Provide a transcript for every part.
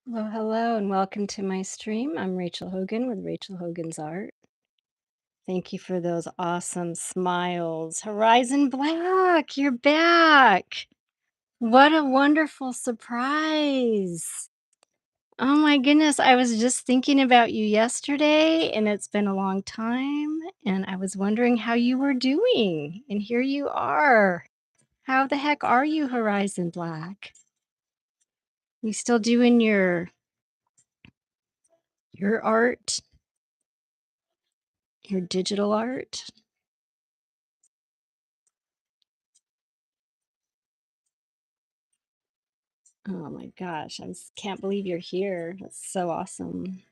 Well, hello and welcome to my stream. I'm Rachel Hogan with Rachel Hogan's Art. Thank you for those awesome smiles. Horizon Black, you're back. What a wonderful surprise. Oh my goodness, I was just thinking about you yesterday and it's been a long time and I was wondering how you were doing. And here you are. How the heck are you, Horizon Black? You still doing your art? Your digital art? Oh my gosh, I just can't believe you're here. That's so awesome.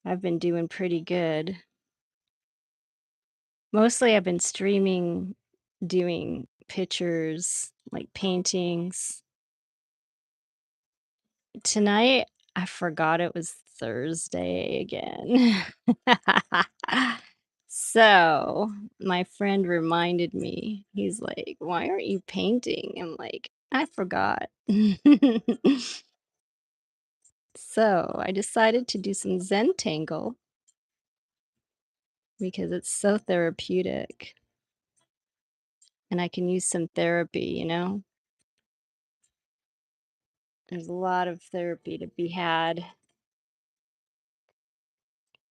I've been doing pretty good. Mostly I've been streaming, doing pictures, like paintings. Tonight, I forgot it was Thursday again. So, my friend reminded me. He's like, "Why aren't you painting?" I'm like, "I forgot." So, I decided to do some Zentangle because it's so therapeutic and I can use some therapy. There's a lot of therapy to be had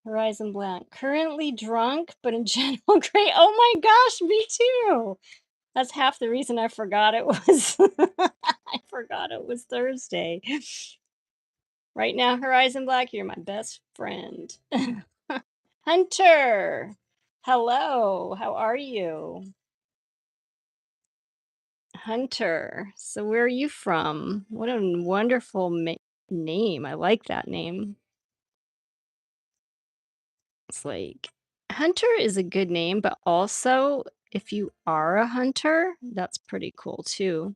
Horizon Blank. Currently drunk, but in general great. Oh my gosh, me too. That's half the reason I forgot it was I forgot it was Thursday. Right now, Horizon Black, you're my best friend. Hunter. Hello, how are you? Hunter. So where are you from? What a wonderful name. I like that name. It's like Hunter is a good name, but also if you are a hunter, that's pretty cool too.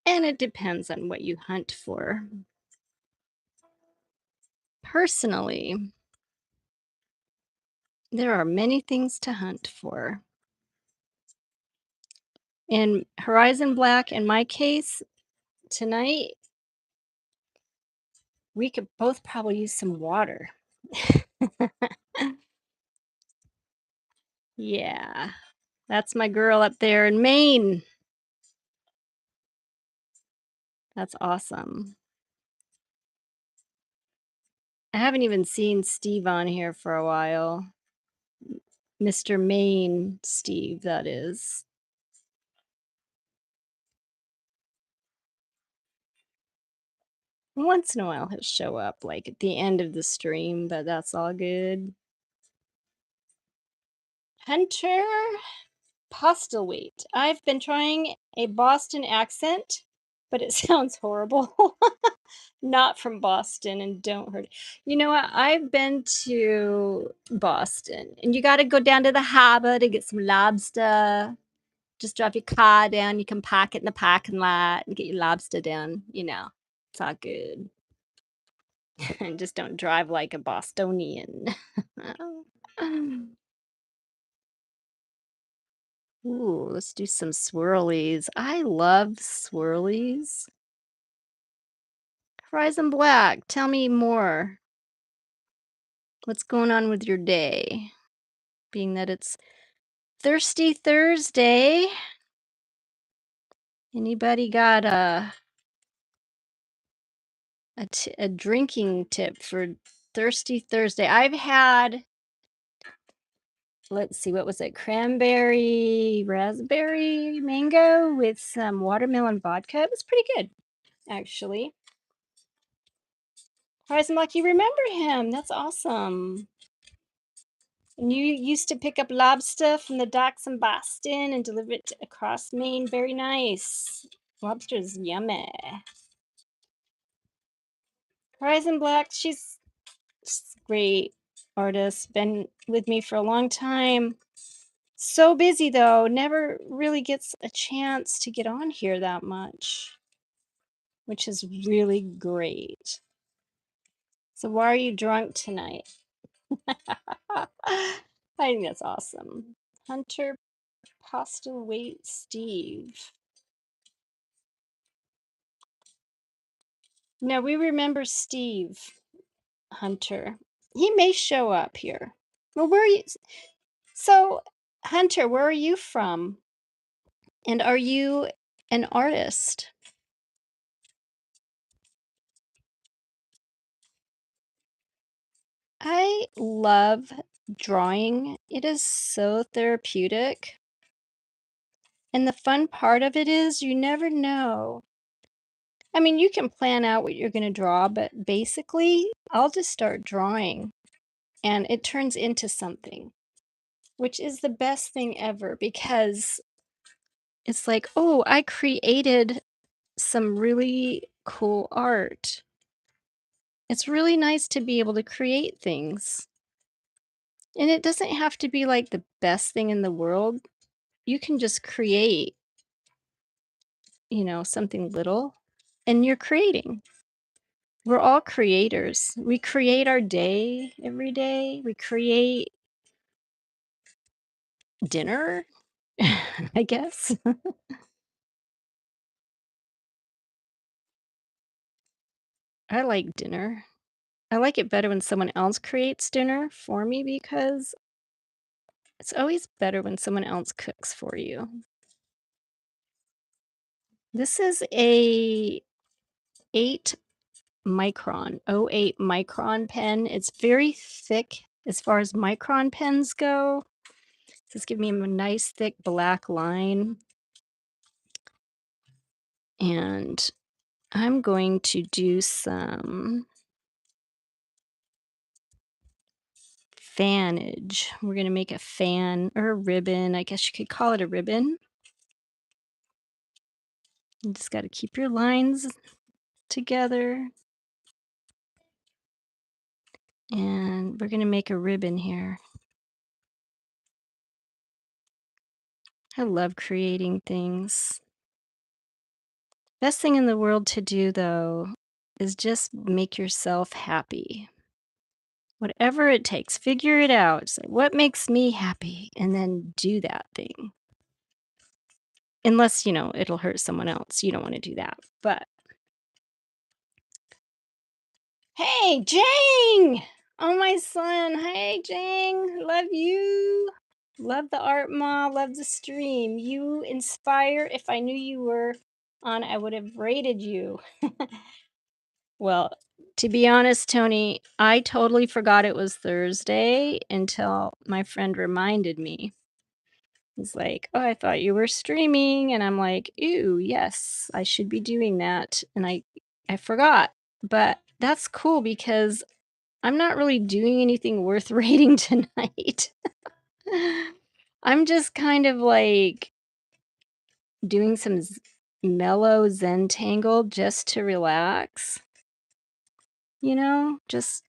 And it depends on what you hunt for. Personally, there are many things to hunt for. In Horizon Black, in my case, tonight, we could both probably use some water. Yeah, that's my girl up there in Maine. That's awesome. I haven't even seen Steve on here for a while. Mr. Maine Steve, that is. Once in a while he'll show up, like, at the end of the stream, but that's all good. Hunter Postlethwaite. I've been trying a Boston accent, but it sounds horrible. Not from Boston, and don't hurt. You know what? I've been to Boston, and you gotta go down to the harbor to get some lobster. Just drive your car down, you can park it in the parking lot and get your lobster down, you know. It's all good. And just don't drive like a Bostonian. Ooh, let's do some swirlies. I love swirlies. Horizon Black, tell me more. What's going on with your day? Being that it's Thirsty Thursday. Anybody got a drinking tip for Thirsty Thursday? I've had, let's see, what was it? Cranberry, raspberry, mango with some watermelon vodka. It was pretty good, actually. Horizon Black, you remember him. That's awesome. And you used to pick up lobster from the docks in Boston and deliver it across Maine. Very nice. Lobster's yummy. Horizon Black, she's a great artist. Been with me for a long time. So busy though, never really gets a chance to get on here that much, which is really great. So why are you drunk tonight? I think that's awesome. Hunter Postlethwaite Steve. No, we remember Steve Hunter. He may show up here. Well, where are you? So, Hunter, where are you from? And are you an artist? I love drawing. It is so therapeutic. And the fun part of it is you never know. I mean, you can plan out what you're going to draw, but basically, I'll just start drawing and it turns into something, which is the best thing ever because it's like, oh, I created some really cool art. It's really nice to be able to create things. And it doesn't have to be like the best thing in the world. You can just create, something little and you're creating. We're all creators. We create our day every day. We create dinner, I guess. I like dinner. I like it better when someone else creates dinner for me because it's always better when someone else cooks for you. This is a 8 micron, '08 micron pen. It's very thick as far as micron pens go. Just give me a nice thick black line. And I'm going to do some fanage. We're gonna make a fan or a ribbon. I guess you could call it a ribbon. You just gotta keep your lines together. And we're gonna make a ribbon here. I love creating things. Best thing in the world to do, though, is just make yourself happy. Whatever it takes, figure it out. Say, what makes me happy? And then do that thing. Unless, it'll hurt someone else. You don't want to do that. But hey, Jang! Oh, my son. Hey, Jang. Love you. Love the art ma. Love the stream. You inspire. If I knew you were on, I would have rated you. Well, to be honest, Tony, I totally forgot it was Thursday until my friend reminded me. He's like, "Oh, I thought you were streaming." And I'm like, "Ooh, yes, I should be doing that." And I forgot. But that's cool because I'm not really doing anything worth rating tonight. I'm just kind of like doing some mellow Zentangle just to relax. Just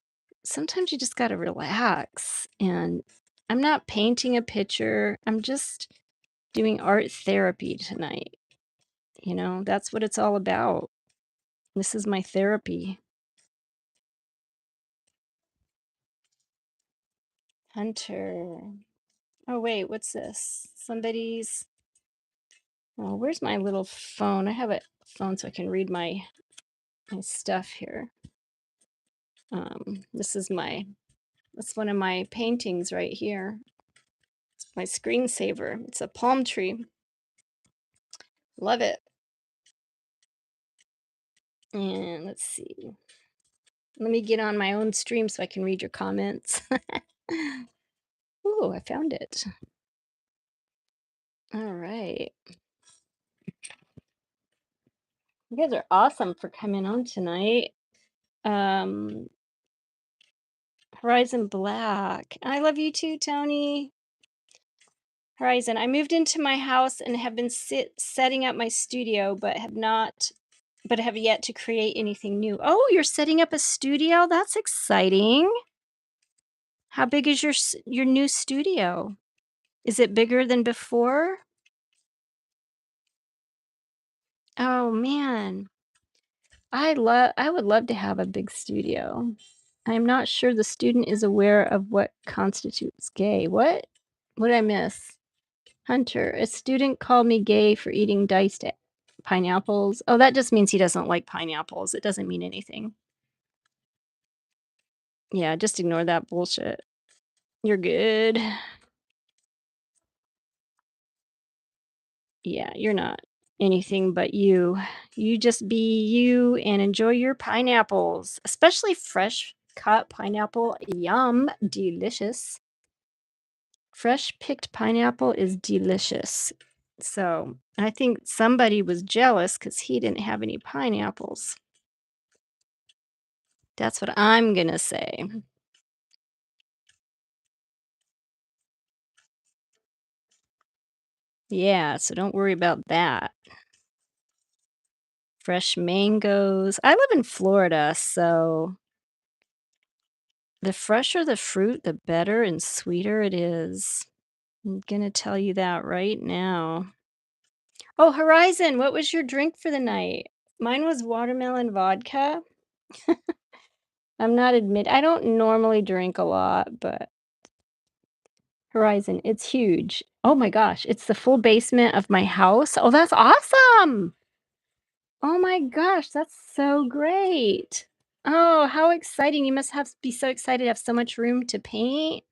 sometimes you just got to relax. And I'm not painting a picture. I'm just doing art therapy tonight. That's what it's all about. This is my therapy. Hunter. Oh, wait, what's this? Somebody's. Oh, where's my little phone? I have a phone so I can read my stuff here. This is that's one of my paintings right here. It's my screensaver. It's a palm tree. Love it. And let's see. Let me get on my own stream so I can read your comments. Ooh, I found it. All right. You guys are awesome for coming on tonight. Um, Horizon Black. I love you too, Tony. Horizon. I moved into my house and have been setting up my studio, but have yet to create anything new. Oh, you're setting up a studio? That's exciting. How big is your new studio? Is it bigger than before? Oh man. I would love to have a big studio. I'm not sure the student is aware of what constitutes gay. What did I miss? Hunter, a student called me gay for eating diced pineapples. Oh, that just means he doesn't like pineapples. It doesn't mean anything. Yeah, just ignore that bullshit. You're good. Yeah, you're not anything but you. You just be you and enjoy your pineapples, especially fresh cut pineapple. Yum, delicious. Fresh picked pineapple is delicious. So I think somebody was jealous because he didn't have any pineapples. That's what I'm going to say. Yeah, so don't worry about that. Fresh mangoes. I live in Florida, so the fresher the fruit, the better and sweeter it is. I'm going to tell you that right now. Oh, Horizon, what was your drink for the night? Mine was watermelon vodka. I don't normally drink a lot, but Horizon, it's huge. Oh my gosh, it's the full basement of my house. Oh, that's awesome. Oh my gosh, that's so great. Oh, how exciting. You must be so excited to have so much room to paint.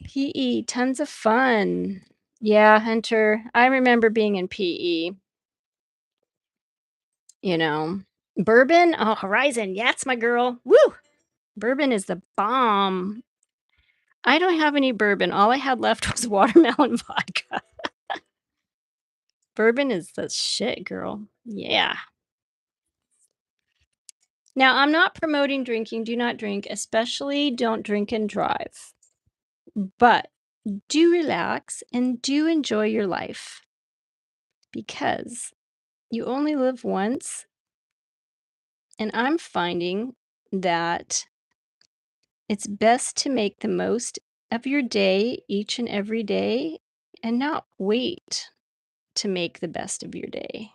PE, tons of fun. Yeah, Hunter, I remember being in PE. you know? Bourbon? Oh, Horizon, yeah, that's my girl. Woo! Bourbon is the bomb. I don't have any bourbon. All I had left was watermelon vodka. Bourbon is the shit, girl. Yeah. Now, I'm not promoting drinking, do not drink, especially don't drink and drive. But do relax and do enjoy your life because you only live once. And I'm finding that it's best to make the most of your day each and every day and not wait to make the best of your day.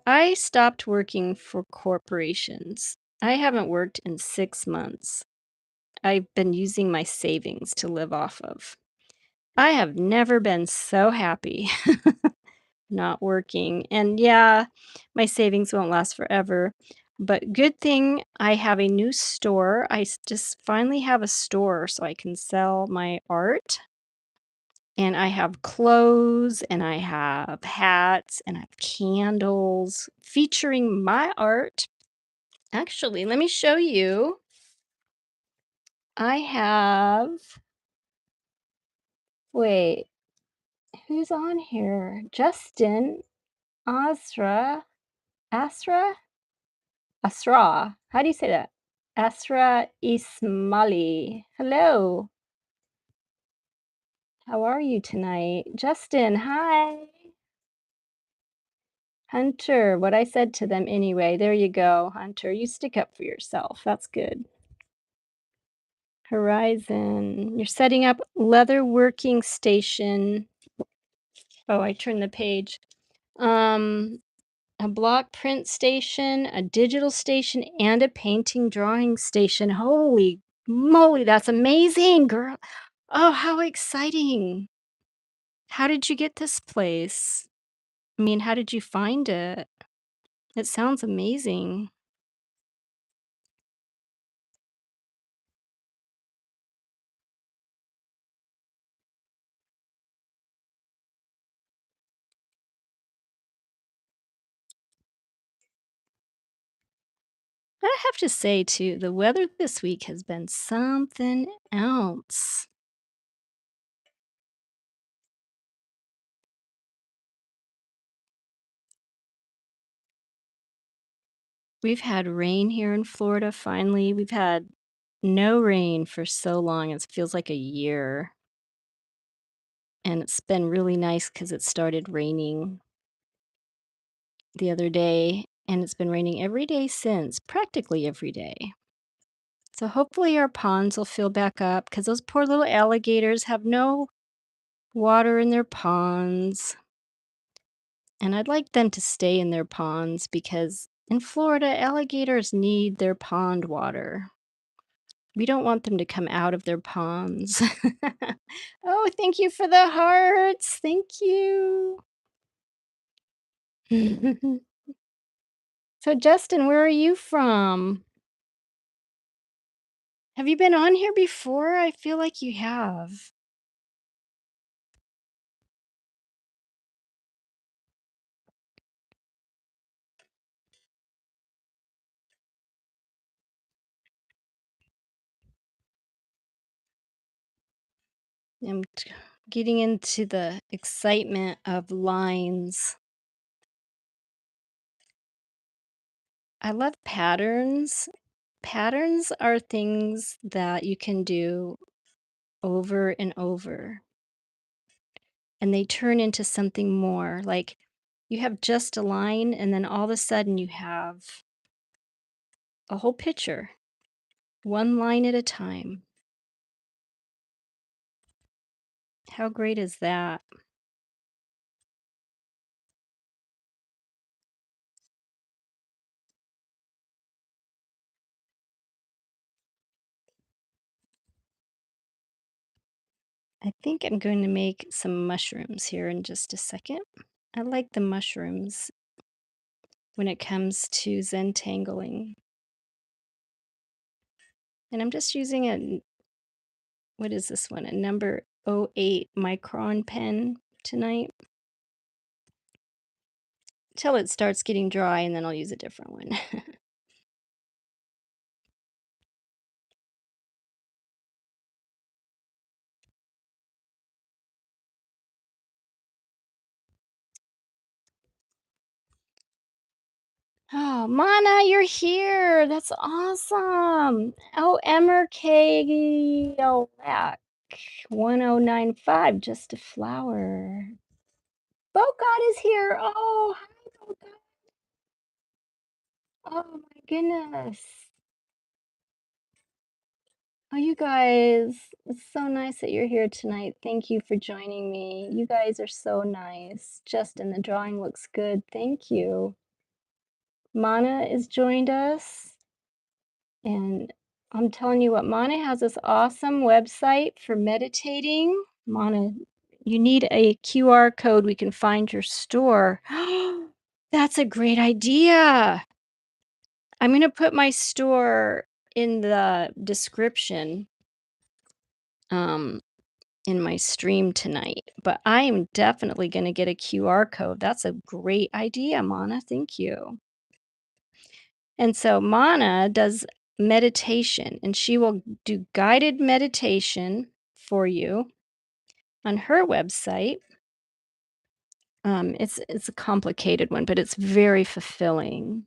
I stopped working for corporations. I haven't worked in 6 months. I've been using my savings to live off of. I have never been so happy not working. And yeah, my savings won't last forever. But good thing I have a new store. Just finally have a store so I can sell my art. And I have clothes and I have hats and I have candles featuring my art. Actually, let me show you. I have, wait, who's on here? Justin, Asra, Asra, Asra. How do you say that? Asra Ismali. Hello. How are you tonight? Justin, hi. Hunter, what I said to them anyway. There you go, Hunter. You stick up for yourself. That's good. Horizon. You're setting up leather working station. Oh, I turned the page. Um, a block print station, a digital station, and a painting drawing station. Holy moly, that's amazing, girl. Oh, how exciting. How did you get this place? I mean, how did you find it? It sounds amazing. I have to say, too, the weather this week has been something else. We've had rain here in Florida finally. We've had no rain for so long. It feels like a year. And it's been really nice because it started raining the other day, and it's been raining every day since, practically every day. So hopefully our ponds will fill back up because those poor little alligators have no water in their ponds. And I'd like them to stay in their ponds because in Florida, alligators need their pond water. We don't want them to come out of their ponds. Oh, thank you for the hearts. Thank you. So, Justin, where are you from? Have you been on here before? I feel like you have. Getting into the excitement of lines. I love patterns. Patterns are things that you can do over and over, and they turn into something more. Like you have just a line, and then all of a sudden you have a whole picture, one line at a time. How great is that? I think I'm going to make some mushrooms here in just a second. I like the mushrooms when it comes to Zentangling. And I'm just using what is this one? A number '08 micron pen tonight. till it starts getting dry, and then I'll use a different one. Oh, Mana, you're here. That's awesome. Oh, Emmer K. 1095, just a flower. Boat God is here. Oh, hi, Boat God. Oh my goodness. Oh, you guys, it's so nice that you're here tonight. Thank you for joining me. You guys are so nice. Justin, the drawing looks good. Thank you. Mana has joined us, and I'm telling you what, Mana has this awesome website for meditating. Mana, you need a QR code we can find your store. That's a great idea. I'm gonna put my store in the description, um, in my stream tonight, but I am definitely gonna get a QR code. That's a great idea, Mana, thank you. And so Mana does meditation, and she will do guided meditation for you on her website. It's a complicated one, but it's very fulfilling.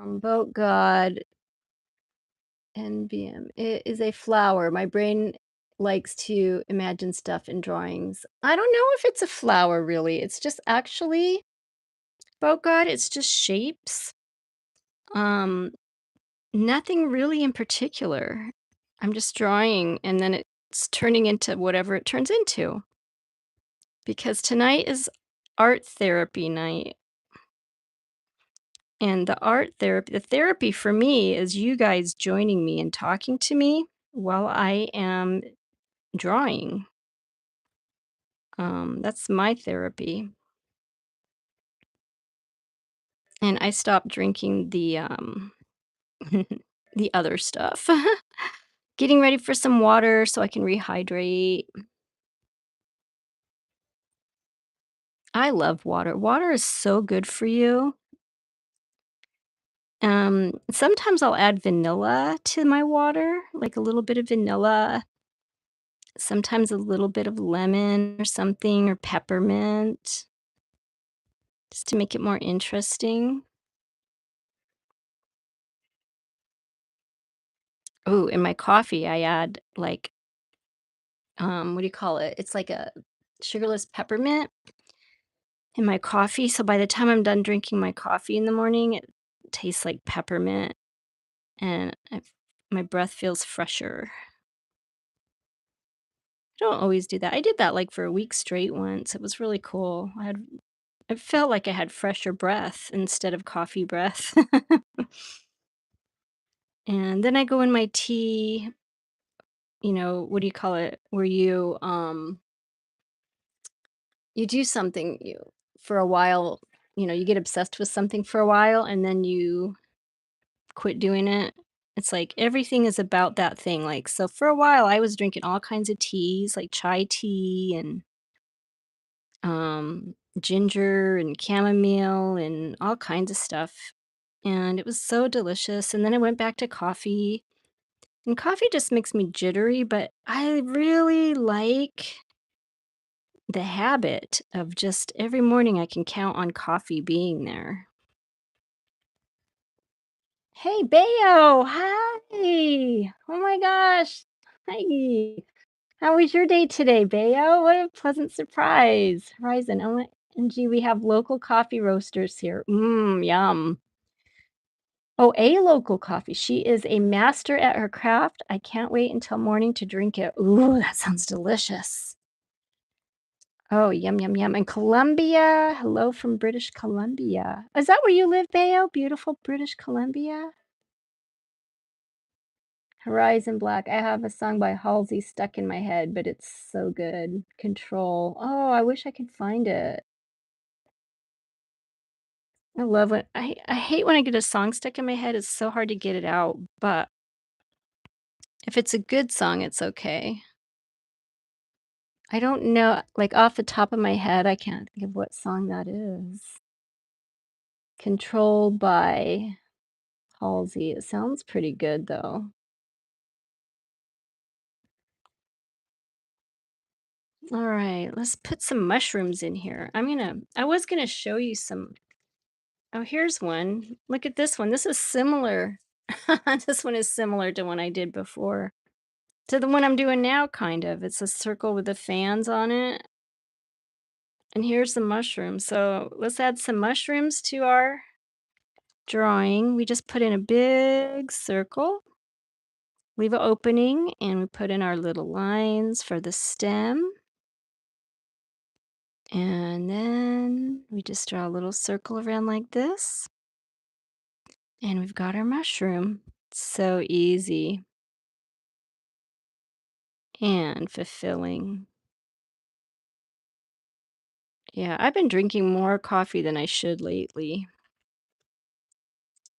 Boat God NBM. It is a flower. My brain likes to imagine stuff in drawings. I don't know if it's a flower really. It's just actually, Boat God, it's just shapes. Um, Nothing really in particular. I'm just drawing and then it's turning into whatever it turns into. Because tonight is art therapy night. And the therapy for me is you guys joining me and talking to me while I am drawing. That's my therapy. And I stopped drinking the other stuff. Getting ready for some water so I can rehydrate. I love water. Water is so good for you. Sometimes I'll add vanilla to my water, like a little bit of vanilla, sometimes a little bit of lemon or something, or peppermint, just to make it more interesting. Oh, in my coffee, I add like, what do you call it? It's like a sugarless peppermint in my coffee. So by the time I'm done drinking my coffee in the morning, it tastes like peppermint and my breath feels fresher. I don't always do that. I did that like for a week straight once. It was really cool. I felt like I had fresher breath instead of coffee breath. And then I go in my tea, what do you call it? Where you do something for a while, you get obsessed with something for a while and then you quit doing it. It's like everything is about that thing. Like, so for a while I was drinking all kinds of teas, like chai tea and ginger and chamomile and all kinds of stuff. And it was so delicious. And then I went back to coffee. And coffee just makes me jittery, but I really like the habit of just every morning I can count on coffee being there. Hey, Bayo. Hi. Oh my gosh. Hi. How was your day today, Bayo? What a pleasant surprise. Horizon. OMG, we have local coffee roasters here. Mmm, yum. Oh, a local coffee. She is a master at her craft. I can't wait until morning to drink it. Ooh, that sounds delicious. Oh, yum, yum, yum. And Columbia. Hello from British Columbia. Is that where you live, Bayo? Beautiful British Columbia? Horizon Black. I have a song by Halsey stuck in my head, but it's so good. Control. Oh, I wish I could find it. I love when I hate when I get a song stuck in my head. It's so hard to get it out, but if it's a good song, it's okay. I don't know, like, off the top of my head, I can't think of what song that is. Controlled by Halsey. It sounds pretty good, though. Alright, let's put some mushrooms in here. I was gonna show you some. Oh, here's one. Look at this one. This is similar. This one is similar to one I did before. To the one I'm doing now, kind of. It's a circle with the fans on it. And here's the mushrooms. So let's add some mushrooms to our drawing. We just put in a big circle, leave an opening, and we put in our little lines for the stem. And then we just draw a little circle around like this. And we've got our mushroom. So easy and fulfilling. Yeah, I've been drinking more coffee than I should lately.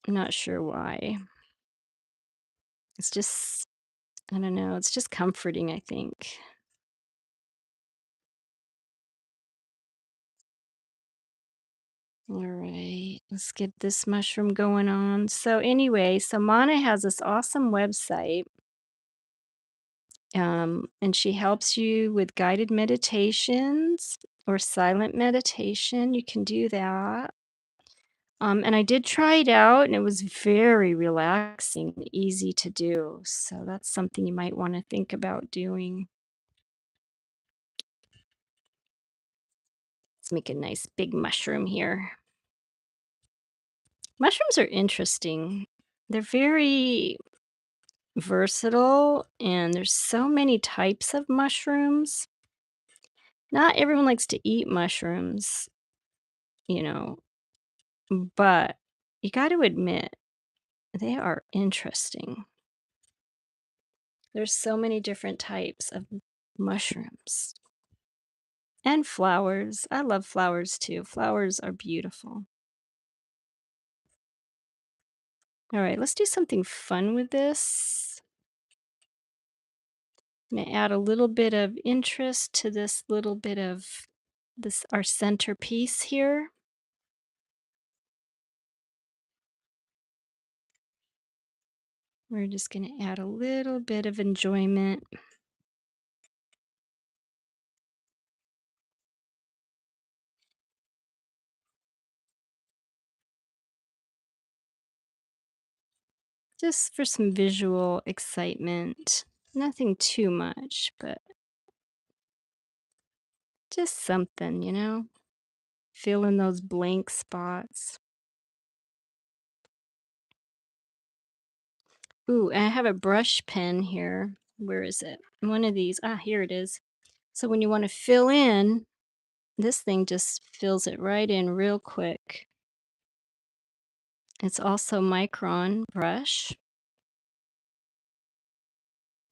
I'm not sure why. It's just, I don't know, it's just comforting, I think. All right, let's get this mushroom going on. So, anyway, so Mana has this awesome website, and she helps you with guided meditations or silent meditation. You can do that. And I did try it out, and it was very relaxing and easy to do. So, that's something you might want to think about doing. Let's make a nice big mushroom here. Mushrooms are interesting. They're very versatile, and there's so many types of mushrooms. Not everyone likes to eat mushrooms, you know, but you got to admit they are interesting. There's so many different types of mushrooms and flowers. I love flowers too. Flowers are beautiful. All right, let's do something fun with this. I'm gonna add a little bit of interest to this little bit of this our centerpiece here. We're just gonna add a little bit of enjoyment. Just for some visual excitement. Nothing too much, but just something, Fill in those blank spots. Ooh, and I have a brush pen here. Where is it? One of these. Ah, here it is. So when you want to fill in, this thing just fills it right in real quick. It's also micron brush.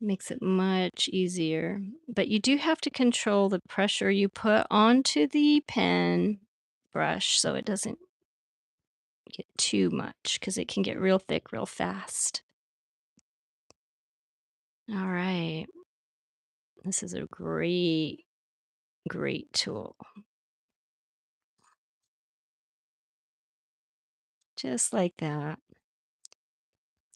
Makes it much easier. But you do have to control the pressure you put onto the pen brush so it doesn't get too much because it can get real thick real fast. All right. This is a great, great tool. Just like that.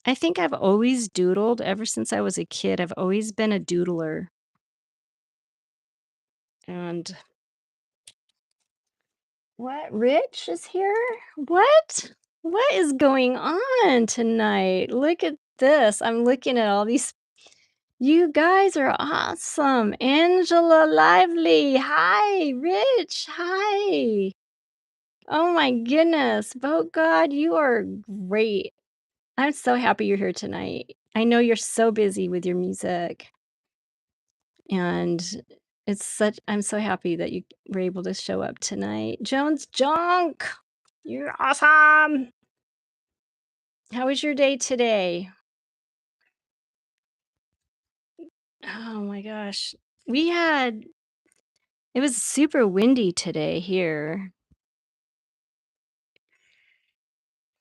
I think I've always doodled ever since I was a kid. I've always been a doodler. And what? Rich is here? What? What is going on tonight? Look at this. I'm looking at all these. You guys are awesome. Angela Lively. Hi, Rich. Hi. Oh my goodness. Vote God, you are great. I'm so happy you're here tonight. I know you're so busy with your music. And I'm so happy that you were able to show up tonight. Jones Junk, you're awesome. How was your day today? Oh my gosh. We had It was super windy today here.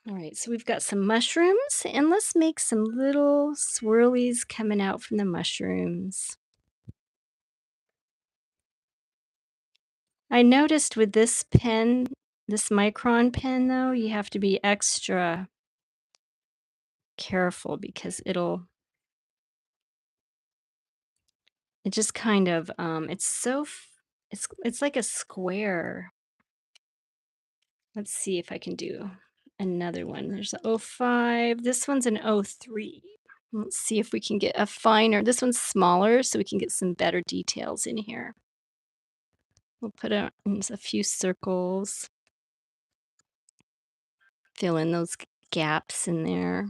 All right, so we've got some mushrooms, and let's make some little swirlies coming out from the mushrooms. I noticed with this pen, this micron pen though, you have to be extra careful because it just kind of, it's so it's like a square. Let's see if I can do another one. There's a '05. This one's an '03. Let's see if we can get a finer. This one's smaller, so we can get some better details in here. We'll put in a few circles, fill in those gaps in there.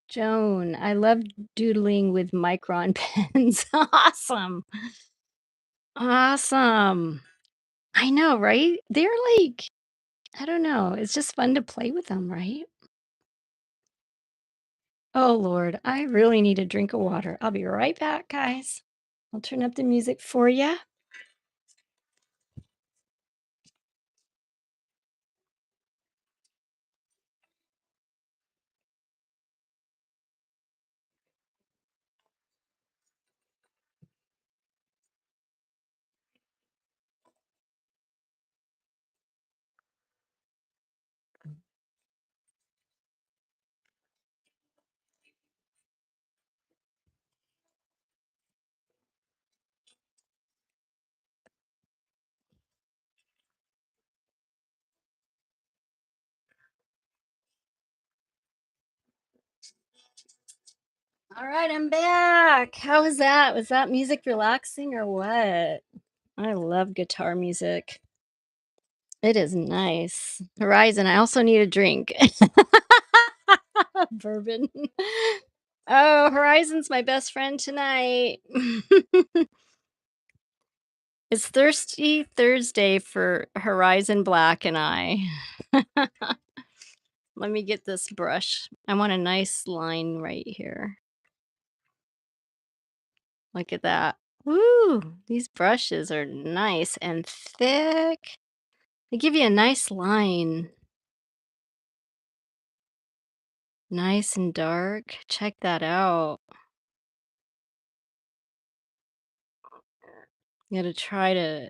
Joan, I love doodling with micron pens. Awesome. Awesome. I know, right? They're like, I don't know. It's just fun to play with them, right? Oh, Lord, I really need a drink of water. I'll be right back, guys. I'll turn up the music for you. All right, I'm back. How was that? Was that music relaxing or what? I love guitar music. It is nice. Horizon, I also need a drink. Bourbon. Oh, Horizon's my best friend tonight. It's Thirsty Thursday for Horizon Black and I. Let me get this brush. I want a nice line right here. Look at that. Woo! These brushes are nice and thick. They give you a nice line. Nice and dark. Check that out. You gotta try to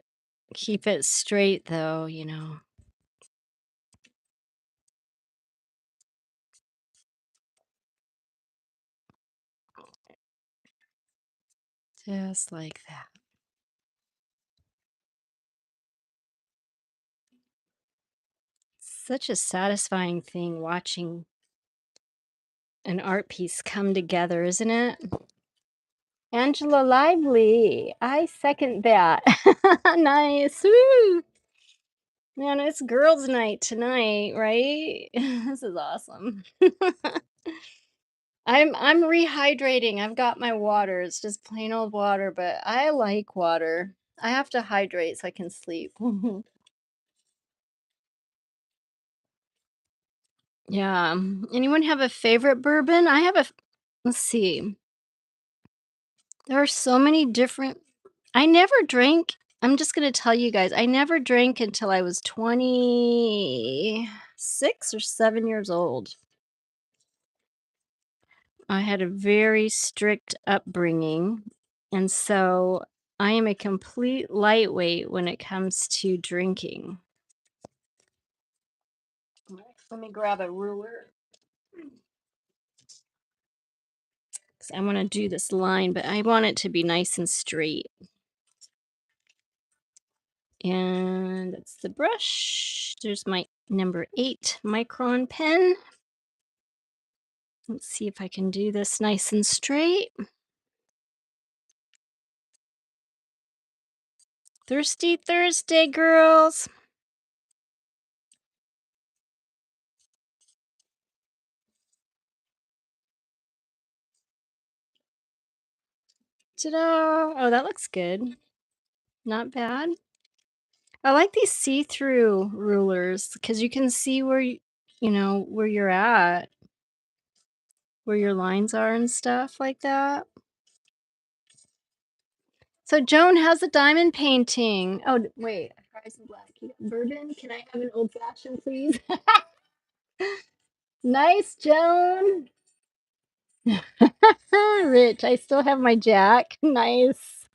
keep it straight though, you know. Just like that. Such a satisfying thing watching an art piece come together, isn't it? Angela Lively. I second that. Nice. Woo! Man, it's girls' night tonight, right? This is awesome. I'm rehydrating. I've got my water. It's just plain old water, but I like water. I have to hydrate so I can sleep. Yeah. Anyone have a favorite bourbon? I have let's see. There are so many different I never drank I'm just gonna tell you guys, I never drank until I was 26 or 7 years old. I had a very strict upbringing, and so I am a complete lightweight when it comes to drinking. Let me grab a ruler. 'Cause I wanna do this line, but I want it to be nice and straight. And that's the brush. There's my number 8 micron pen. Let's see if I can do this nice and straight. Thirsty Thursday, girls. Ta-da! Oh, that looks good. Not bad. I like these see-through rulers because you can see where you know, where you're at, where your lines are and stuff like that. So, Joan, how's the diamond painting? Oh, wait, fries and black. You got bourbon? Can I have an old fashioned, please? Nice, Joan. Rich, I still have my Jack. Nice.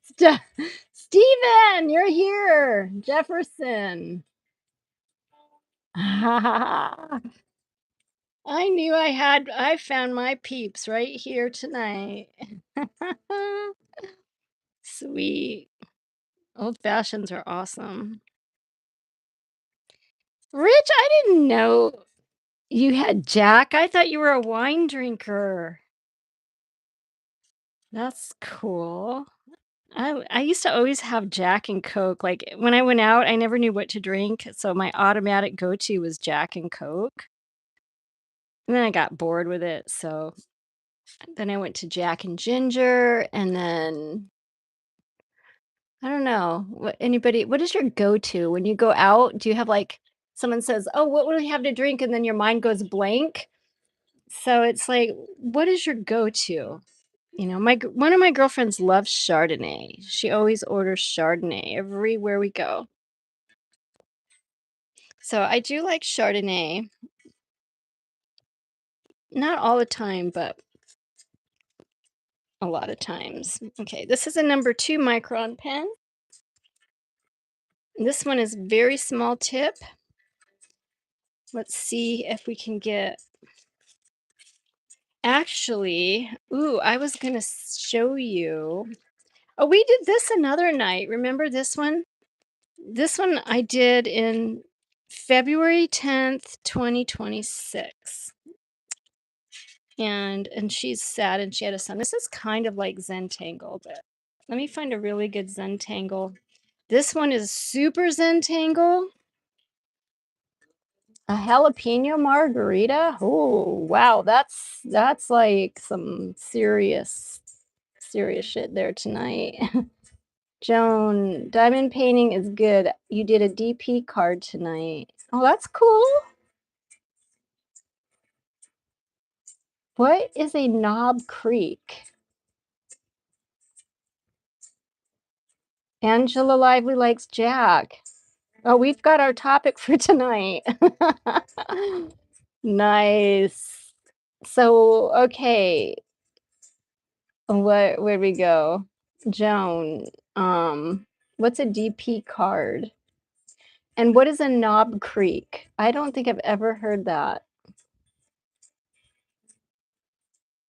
Stop, Steven, you're here. Jefferson. I knew I found my peeps right here tonight. Sweet. Old fashions are awesome. Rich, I didn't know you had Jack. I thought you were a wine drinker. That's cool. I used to always have Jack and Coke. Like when I went out, I never knew what to drink, so my automatic go-to was Jack and Coke. And then I got bored with it, so then I went to Jack and Ginger, and then I don't know. What is your go-to when you go out? Do you have like someone says, "Oh, what will you have to drink?" and then your mind goes blank? So it's like, what is your go-to? One of my girlfriends loves Chardonnay. She always orders Chardonnay everywhere we go. So I do like Chardonnay. Not all the time, but a lot of times. Okay, this is a number 2 micron pen. This one is very small tip. Let's see if we can get actually, ooh, I was gonna show you. Oh, we did this another night. Remember this one? This one I did in February 10th, 2026. And she's sad and she had a son. This is kind of like Zentangle, but let me find a really good Zentangle. This one is super Zentangle. A jalapeno margarita? Oh, wow, that's like some serious shit there tonight. Joan, diamond painting is good. You did a DP card tonight. Oh, that's cool. What is a Knob Creek? Angela Lively likes Jack. Oh, we've got our topic for tonight. Nice. So, okay. Where'd we go? Joan, what's a DP card? And what is a Knob Creek? I don't think I've ever heard that.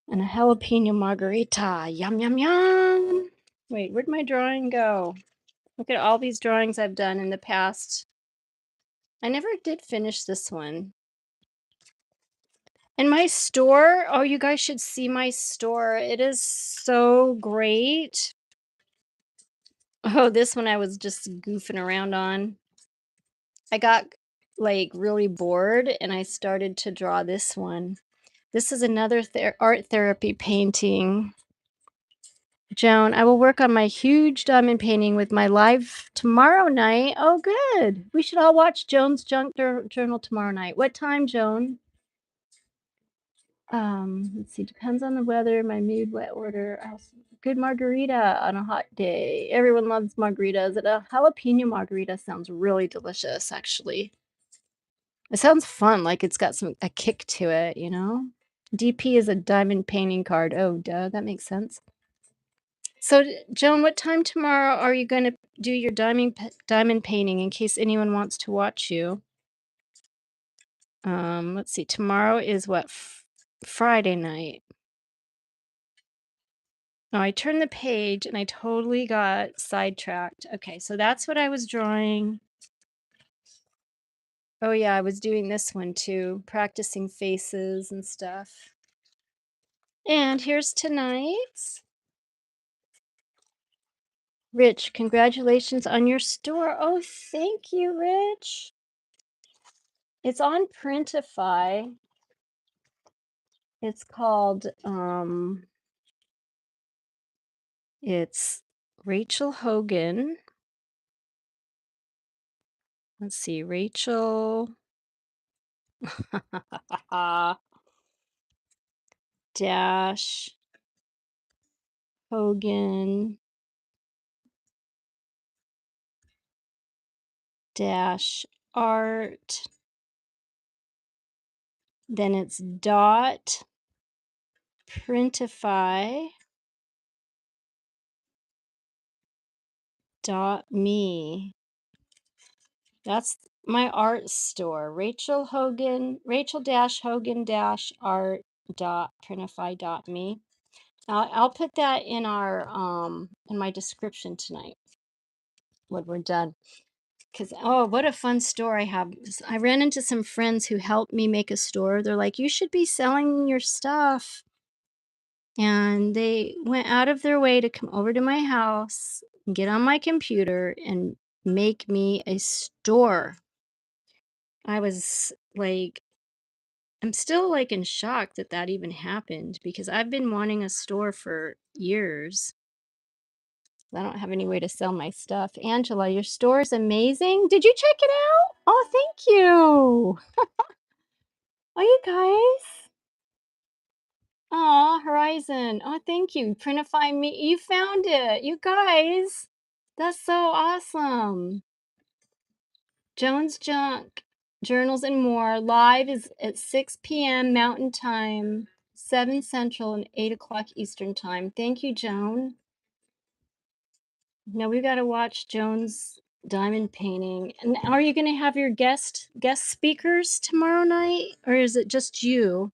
And a jalapeno margarita. Yum, yum, yum. Wait, where'd my drawing go? Look at all these drawings I've done in the past. I never did finish this one. And my store, oh, you guys should see my store. It is so great. Oh, this one I was just goofing around on. I got like really bored and I started to draw this one. This is another art therapy painting. Joan, I will work on my huge diamond painting with my live tomorrow night. Oh, good. We should all watch Joan's Junk Journal tomorrow night. What time, Joan? Let's see. Depends on the weather, my mood, what order. Good margarita on a hot day. Everyone loves margaritas. A jalapeno margarita sounds really delicious, actually. It sounds fun, like it's got a kick to it, you know? DP is a diamond painting card. Oh, duh, that makes sense. So, Joan, what time tomorrow are you going to do your diamond painting in case anyone wants to watch you? Let's see. Tomorrow is what? Friday night. Oh, I turned the page and I totally got sidetracked. Okay, so that's what I was drawing. Oh yeah, I was doing this one too, practicing faces and stuff. And here's tonight's. Rich, congratulations on your store. Oh, thank you, Rich. It's on Printify. It's called, it's Rachel Hogan. Let's see, Rachel dash Hogan dash art. Then it's dot Printify. Me. That's my art store. Rachel-Hogan-art.printify.me. I'll put that in our in my description tonight when we're done. Cause oh, what a fun store I have. I ran into some friends who helped me make a store. They're like, you should be selling your stuff. And they went out of their way to come over to my house, get on my computer, and make me a store. I was like, I'm still like in shock that that even happened because I've been wanting a store for years. I don't have any way to sell my stuff. Angela, your store is amazing. Did you check it out? Oh, thank you. Oh, you guys. Oh, Horizon. Oh, thank you. Printify me. You found it. You guys. That's so awesome. Jones Junk, Journals and More. Live is at 6 p.m. Mountain Time, 7 Central, and 8 o'clock Eastern Time. Thank you, Joan. Now we got to watch Joan's diamond painting. And are you going to have your guest speakers tomorrow night, or is it just you?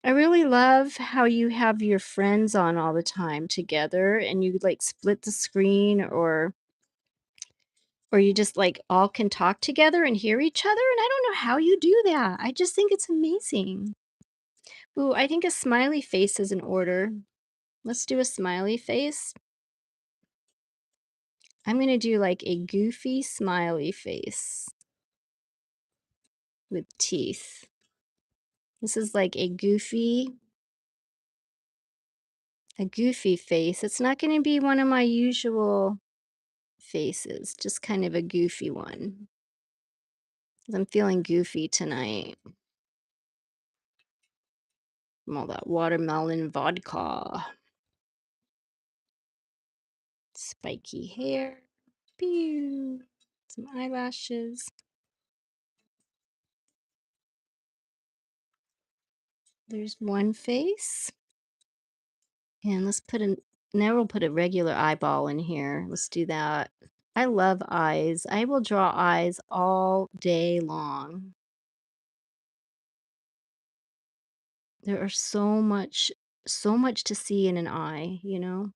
I really love how you have your friends on all the time together and you like split the screen or you just like all can talk together and hear each other. And I don't know how you do that. I just think it's amazing. Ooh, I think a smiley face is in order. Let's do a smiley face. I'm going to do like a goofy smiley face with teeth. This is like a goofy face. It's not going to be one of my usual faces, just kind of a goofy one. 'Cause I'm feeling goofy tonight from all that watermelon vodka. Spiky hair. Pew. Some eyelashes. There's one face. And let's put an now we'll put a regular eyeball in here. Let's do that. I love eyes. I will draw eyes all day long. There are so much to see in an eye, you know?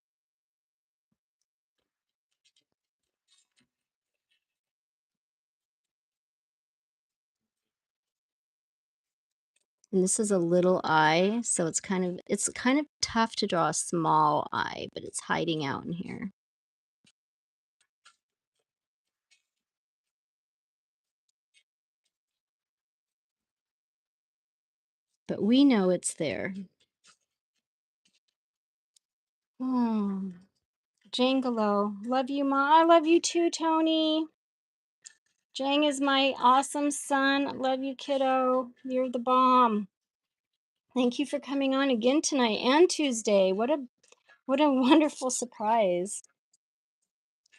And this is a little eye, so it's kind of tough to draw a small eye, but it's hiding out in here. But we know it's there. Oh, Jangalo. Love you, Ma. I love you too, Tony. Jang is my awesome son. Love you, kiddo. You're the bomb. Thank you for coming on again tonight and Tuesday. What a wonderful surprise.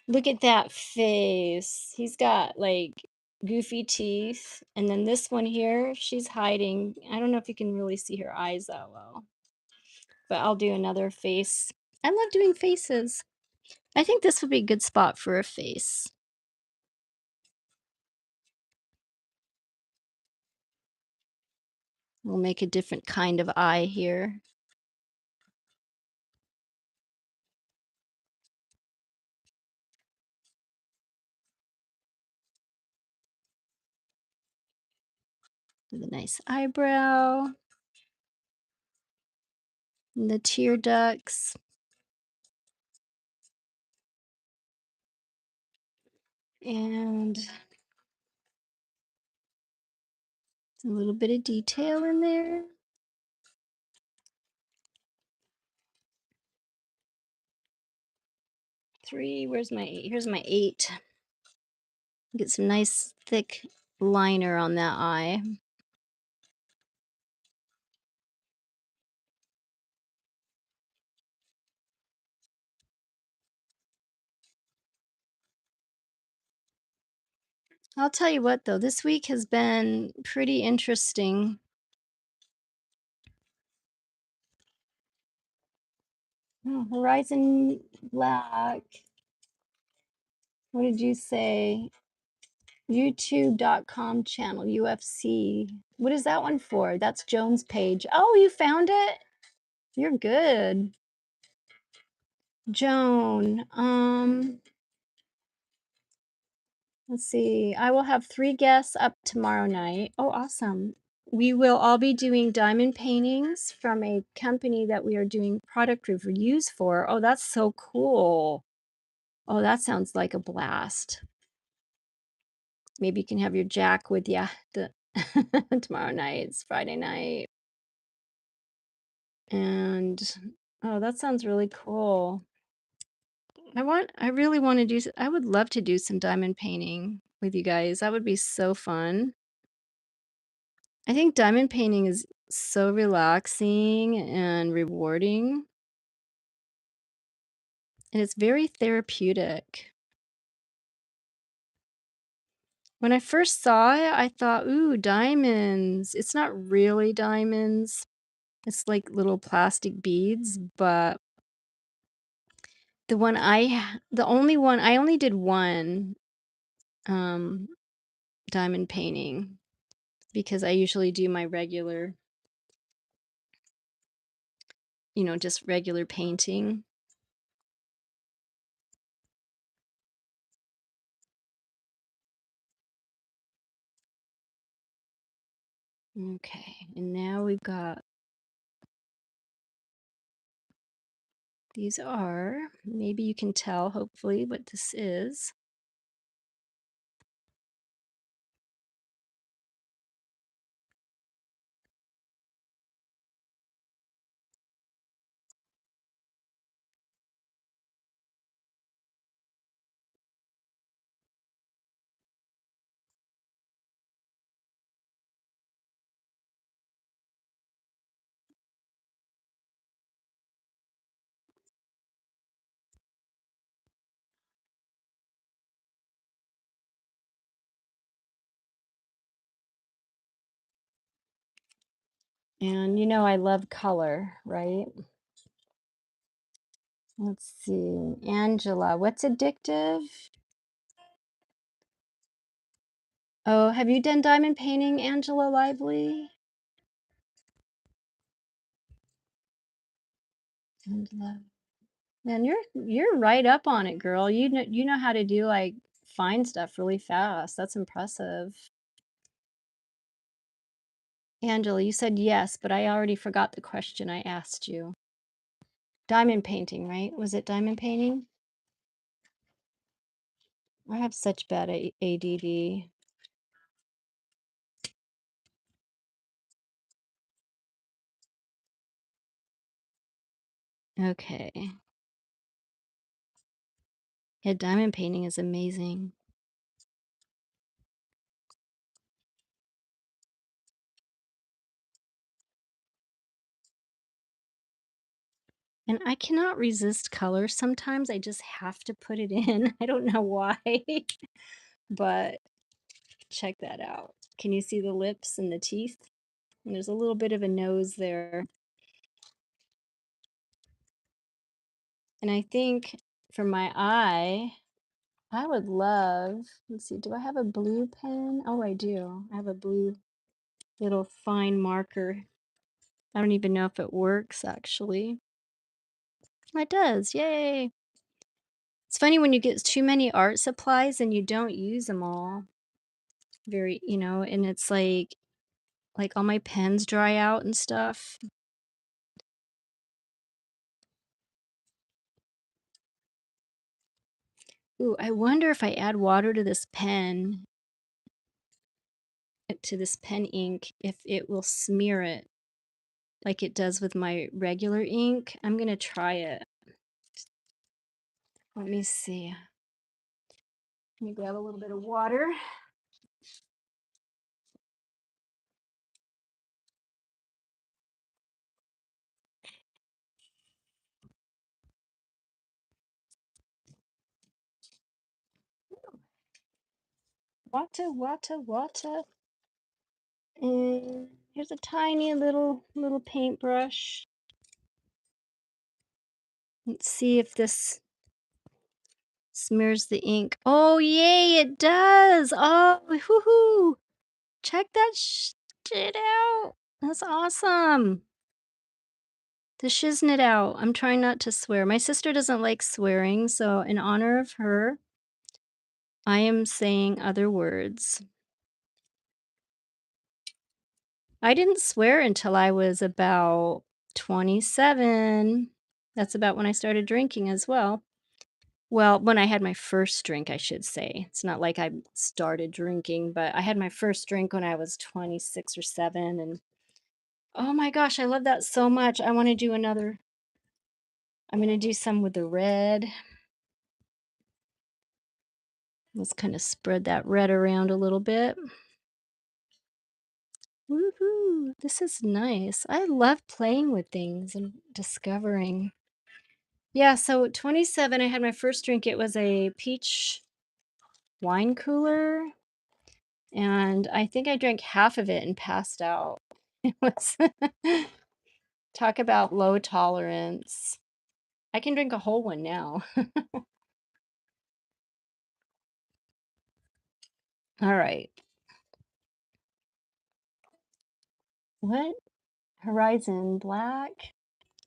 Look at that face. He's got like goofy teeth. And then this one here, she's hiding. I don't know if you can really see her eyes that well. But I'll do another face. I love doing faces. I think this would be a good spot for a face. We'll make a different kind of eye here. With a nice eyebrow. And the tear ducts. And a little bit of detail in there. Three, where's my 8? Here's my 8. Get some nice thick liner on that eye. I'll tell you what though, this week has been pretty interesting. Oh, Horizon Black. What did you say? YouTube.com channel, UFC. What is that one for? That's Joan's page. Oh, you found it? You're good. Joan, let's see. I will have 3 guests up tomorrow night. Oh, awesome. We will all be doing diamond paintings from a company that we are doing product reviews for. Oh, that's so cool. Oh, that sounds like a blast. Maybe you can have your Jack with ya tomorrow night. It's Friday night. And oh, that sounds really cool. I really want to I would love to do some diamond painting with you guys. That would be so fun. I think diamond painting is so relaxing and rewarding, and it's very therapeutic. When I first saw it, I thought, ooh, diamonds. It's not really diamonds. It's like little plastic beads, but the only one, I only did one um, diamond painting because I usually do my regular, just regular painting. Okay, and now we've got these are, maybe you can tell, hopefully, what this is. And I love color, right? Let's see. Angela, what's addictive? Oh, have you done diamond painting, Angela Lively? Angela. Man, you're right up on it, girl. You know how to do like fine stuff really fast. That's impressive. Angela, you said yes, but I already forgot the question I asked you. Diamond painting, right? Was it diamond painting? I have such bad ADD. Okay. Yeah, diamond painting is amazing. And I cannot resist color. Sometimes I just have to put it in. I don't know why, but check that out. Can you see the lips and the teeth? And there's a little bit of a nose there. And I think for my eye, I would love, let's see, do I have a blue pen? Oh, I do. I have a blue little fine marker. I don't even know if it works actually. It does. Yay. It's funny when you get too many art supplies and you don't use them all. And it's like all my pens dry out and stuff. Ooh, I wonder if I add water to this pen, to this pen ink, if it will smear it like it does with my regular ink. I'm gonna try it. Let me see. Let me grab a little bit of water. Water, water, water. And here's a tiny little paintbrush. Let's see if this Smears the ink. Oh, yay, it does. Oh, woohoo. Check that shit out. That's awesome. The shiznit out. I'm trying not to swear. My sister doesn't like swearing, so in honor of her, I am saying other words. I didn't swear until I was about 27. That's about when I started drinking as well. Well, when I had my first drink, I should say. It's not like I started drinking, but I had my first drink when I was 26 or 7, and oh my gosh, I love that so much. I wanna do another. I'm gonna do some with the red. Let's kinda spread that red around a little bit. Woohoo! This is nice. I love playing with things and discovering. Yeah, so 27, I had my first drink. It was a peach wine cooler, and I think I drank half of it and passed out. It was talk about low tolerance. I can drink a whole one now. All right. What? Horizon Black?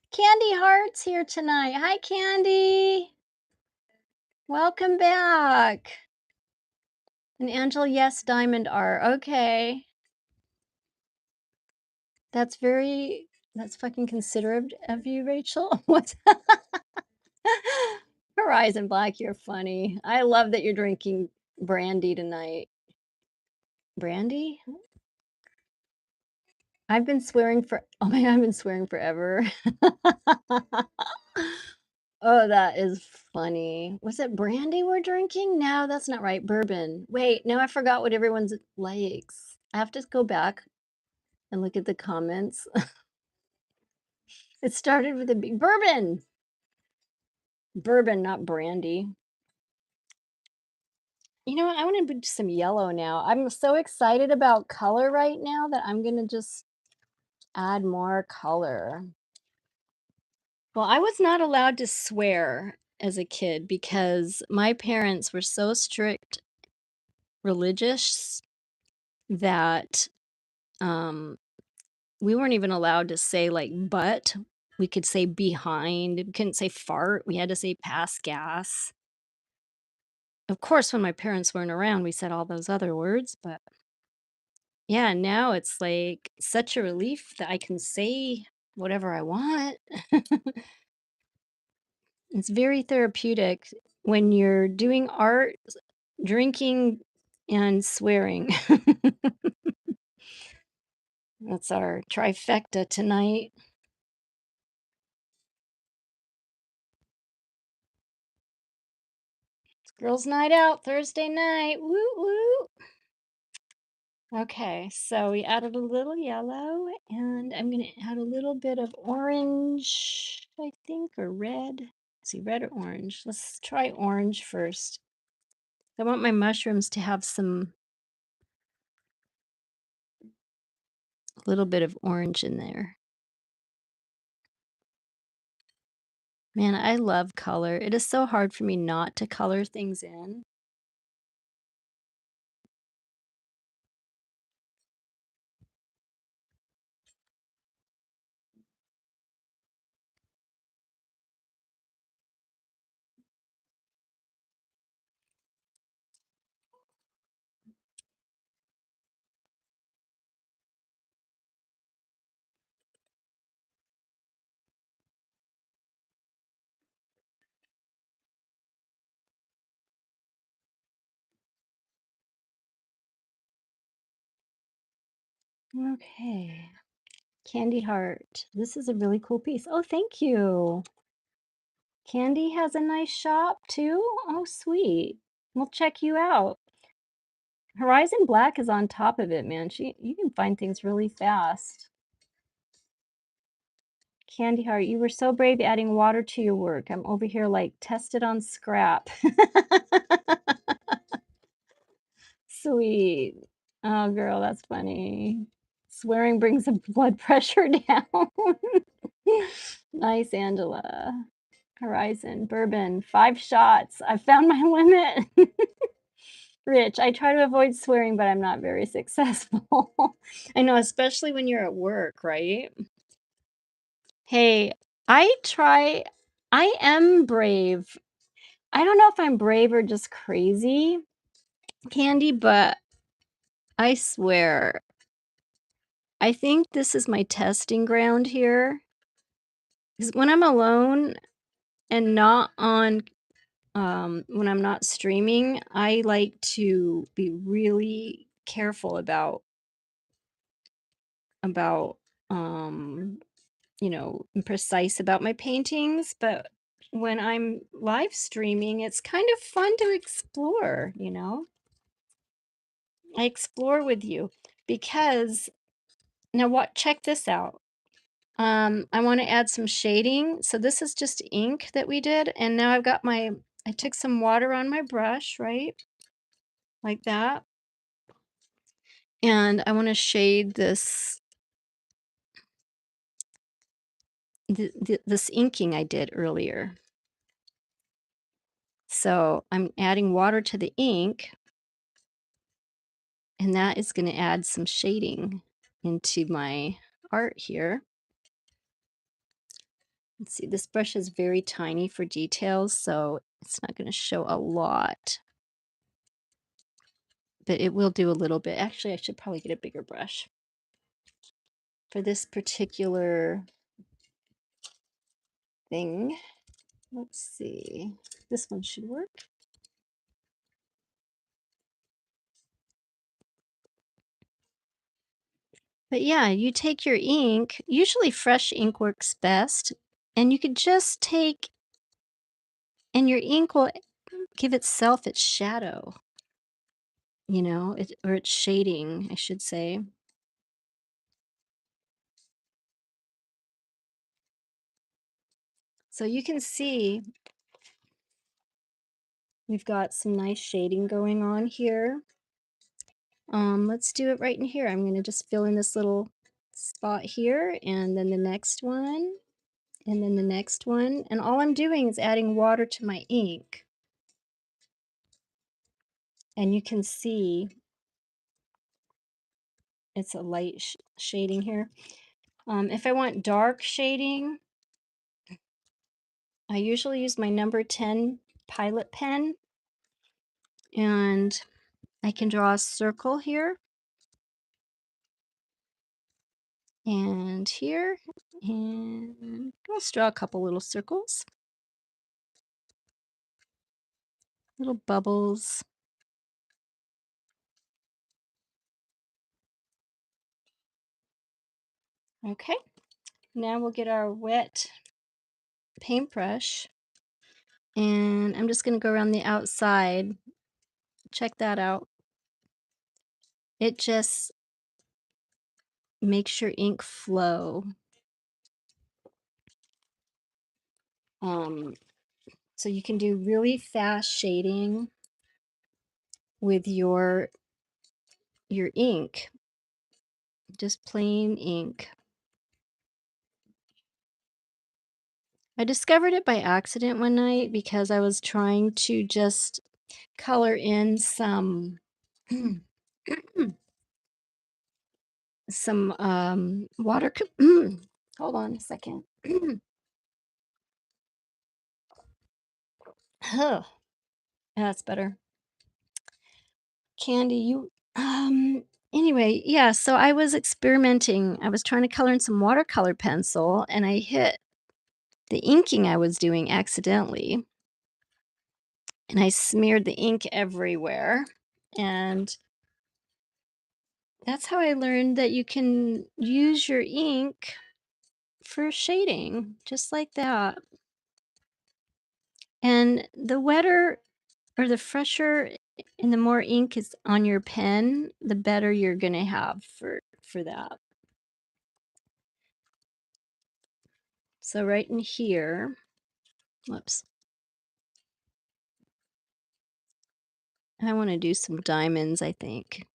Candy Heart's here tonight. Hi, Candy. Welcome back. And Angela, yes, Diamond R. Okay. That's fucking considerate of you, Rachel. What's Horizon Black, you're funny. I love that you're drinking brandy tonight. Brandy? I've been swearing for oh my God, I've been swearing forever. Oh, that is funny. Was it brandy we're drinking? No, that's not right. Bourbon. Wait, now I forgot what everyone's likes. I have to go back and look at the comments. It started with a B. Bourbon. Bourbon, not brandy. You know what? I want to do some yellow now. I'm so excited about color right now that I'm going to just add more color. Well, I was not allowed to swear as a kid because my parents were so strict religious that um we weren't even allowed to say like but. We could say behind. We couldn't say fart. We had to say pass gas. Of course, when my parents weren't around, we said all those other words, but yeah, now it's like such a relief that I can say whatever I want. It's very therapeutic when you're doing art, drinking, and swearing. That's our trifecta tonight. It's girls' night out Thursday night. Woo woo. Okay, so we added a little yellow, and I'm going to add a little bit of orange, I think, or red. Let's see, red or orange. Let's try orange first. I want my mushrooms to have some little bit of orange in there. Man, I love color. It is so hard for me not to color things in. Okay. Candy heart. This is a really cool piece. Oh, thank you. Candy has a nice shop too. Oh, sweet. We'll check you out. Horizon Black is on top of it, man. You can find things really fast. Candy heart, you were so brave adding water to your work. I'm over here like tested on scrap. Sweet. Oh, girl, that's funny. Swearing brings the blood pressure down. Nice, Angela. Horizon, bourbon, 5 shots. I found my limit. Rich, I try to avoid swearing, but I'm not very successful. I know, especially when you're at work, right? Hey, I am brave. I don't know if I'm brave or just crazy, Candy, but I swear, I think this is my testing ground here. 'Cause when I'm alone and not on, when I'm not streaming, I like to be really careful about, um, and precise about my paintings, but when I'm live streaming, it's kind of fun to explore, you know? I explore with you because now what check this out. I want to add some shading. So this is just ink that we did, and now I took some water on my brush, right? Like that. And I want to shade this inking I did earlier. So I'm adding water to the ink, and that is going to add some shading into my art here. Let's see, this brush is very tiny for details, so it's not going to show a lot, but it will do a little bit. Actually, I should probably get a bigger brush for this particular thing. Let's see, this one should work. But yeah, you take your ink, usually fresh ink works best, and you could just take, and your ink will give itself its shadow, or its shading, I should say. So you can see we've got some nice shading going on here. Let's do it right in here. I'm going to just fill in this little spot here, and then the next one, and then the next one. And all I'm doing is adding water to my ink. And you can see it's a light shading here. If I want dark shading, I usually use my number 10 Pilot pen, and I can draw a circle here and here, and let's draw a couple little circles, little bubbles. Okay, now we'll get our wet paintbrush, and I'm just going to go around the outside. Check that out. It just makes your ink flow. So you can do really fast shading with your ink, just plain ink. I discovered it by accident one night because I was trying to just color in some some water. Hold on a second. Huh, that's better. Candy, you anyway, yeah, so I was experimenting. I was trying to color in some watercolor pencil, and I hit the inking I was doing accidentally, and I smeared the ink everywhere. And that's how I learned that you can use your ink for shading, just like that. And the wetter or the fresher and the more ink is on your pen, the better you're gonna have for that. So right in here, whoops, I want to do some diamonds, I think.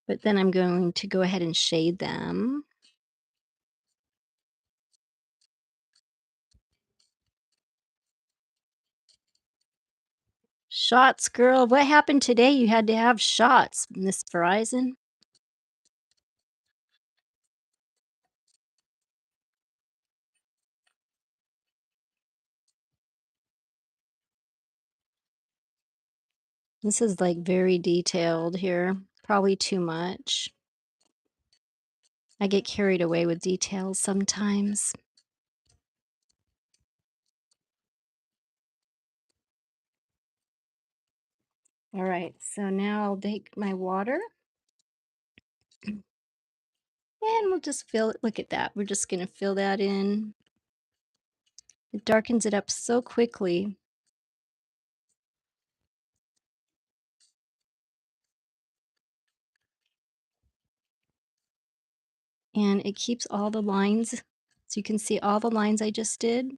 But then I'm going to go ahead and shade them. Shots, girl. What happened today? You had to have shots, Miss Verizon. This is like very detailed here. Probably too much. I get carried away with details sometimes. All right, so now I'll take my water and we'll just fill it. Look at that. We're just going to fill that in. It darkens it up so quickly. And it keeps all the lines. So you can see all the lines I just did.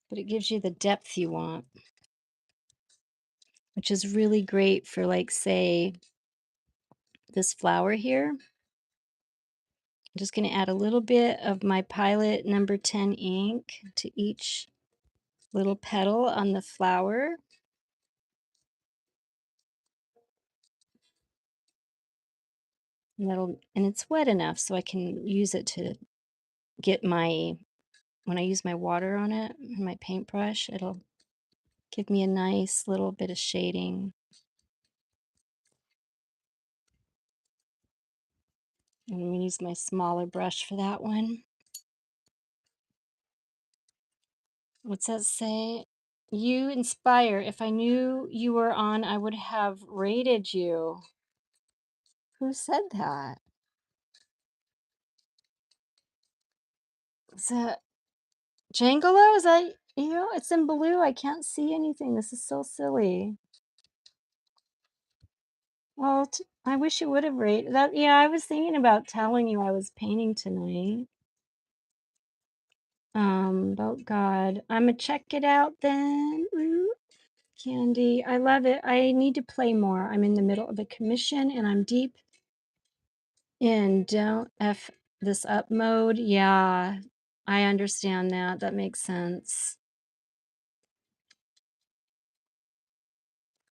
But it gives you the depth you want, which is really great for, like, say, this flower here. I'm just going to add a little bit of my Pilot number 10 ink to each little petal on the flower. And it's wet enough so I can use it to get my, when I use my water on it, my paintbrush, it'll give me a nice little bit of shading. I'm going to use my smaller brush for that one. What's that say? You inspire. If I knew you were on, I would have rated you. Who said that? Is that Jangolo? Is that you? It's in blue. I can't see anything. This is so silly. Well, I wish you would have rated that. Yeah, I was thinking about telling you I was painting tonight. Oh God. I'ma check it out then. Ooh, Candy. I love it. I need to play more. I'm in the middle of a commission and I'm deep in don't F this up mode. Yeah, I understand that. That makes sense.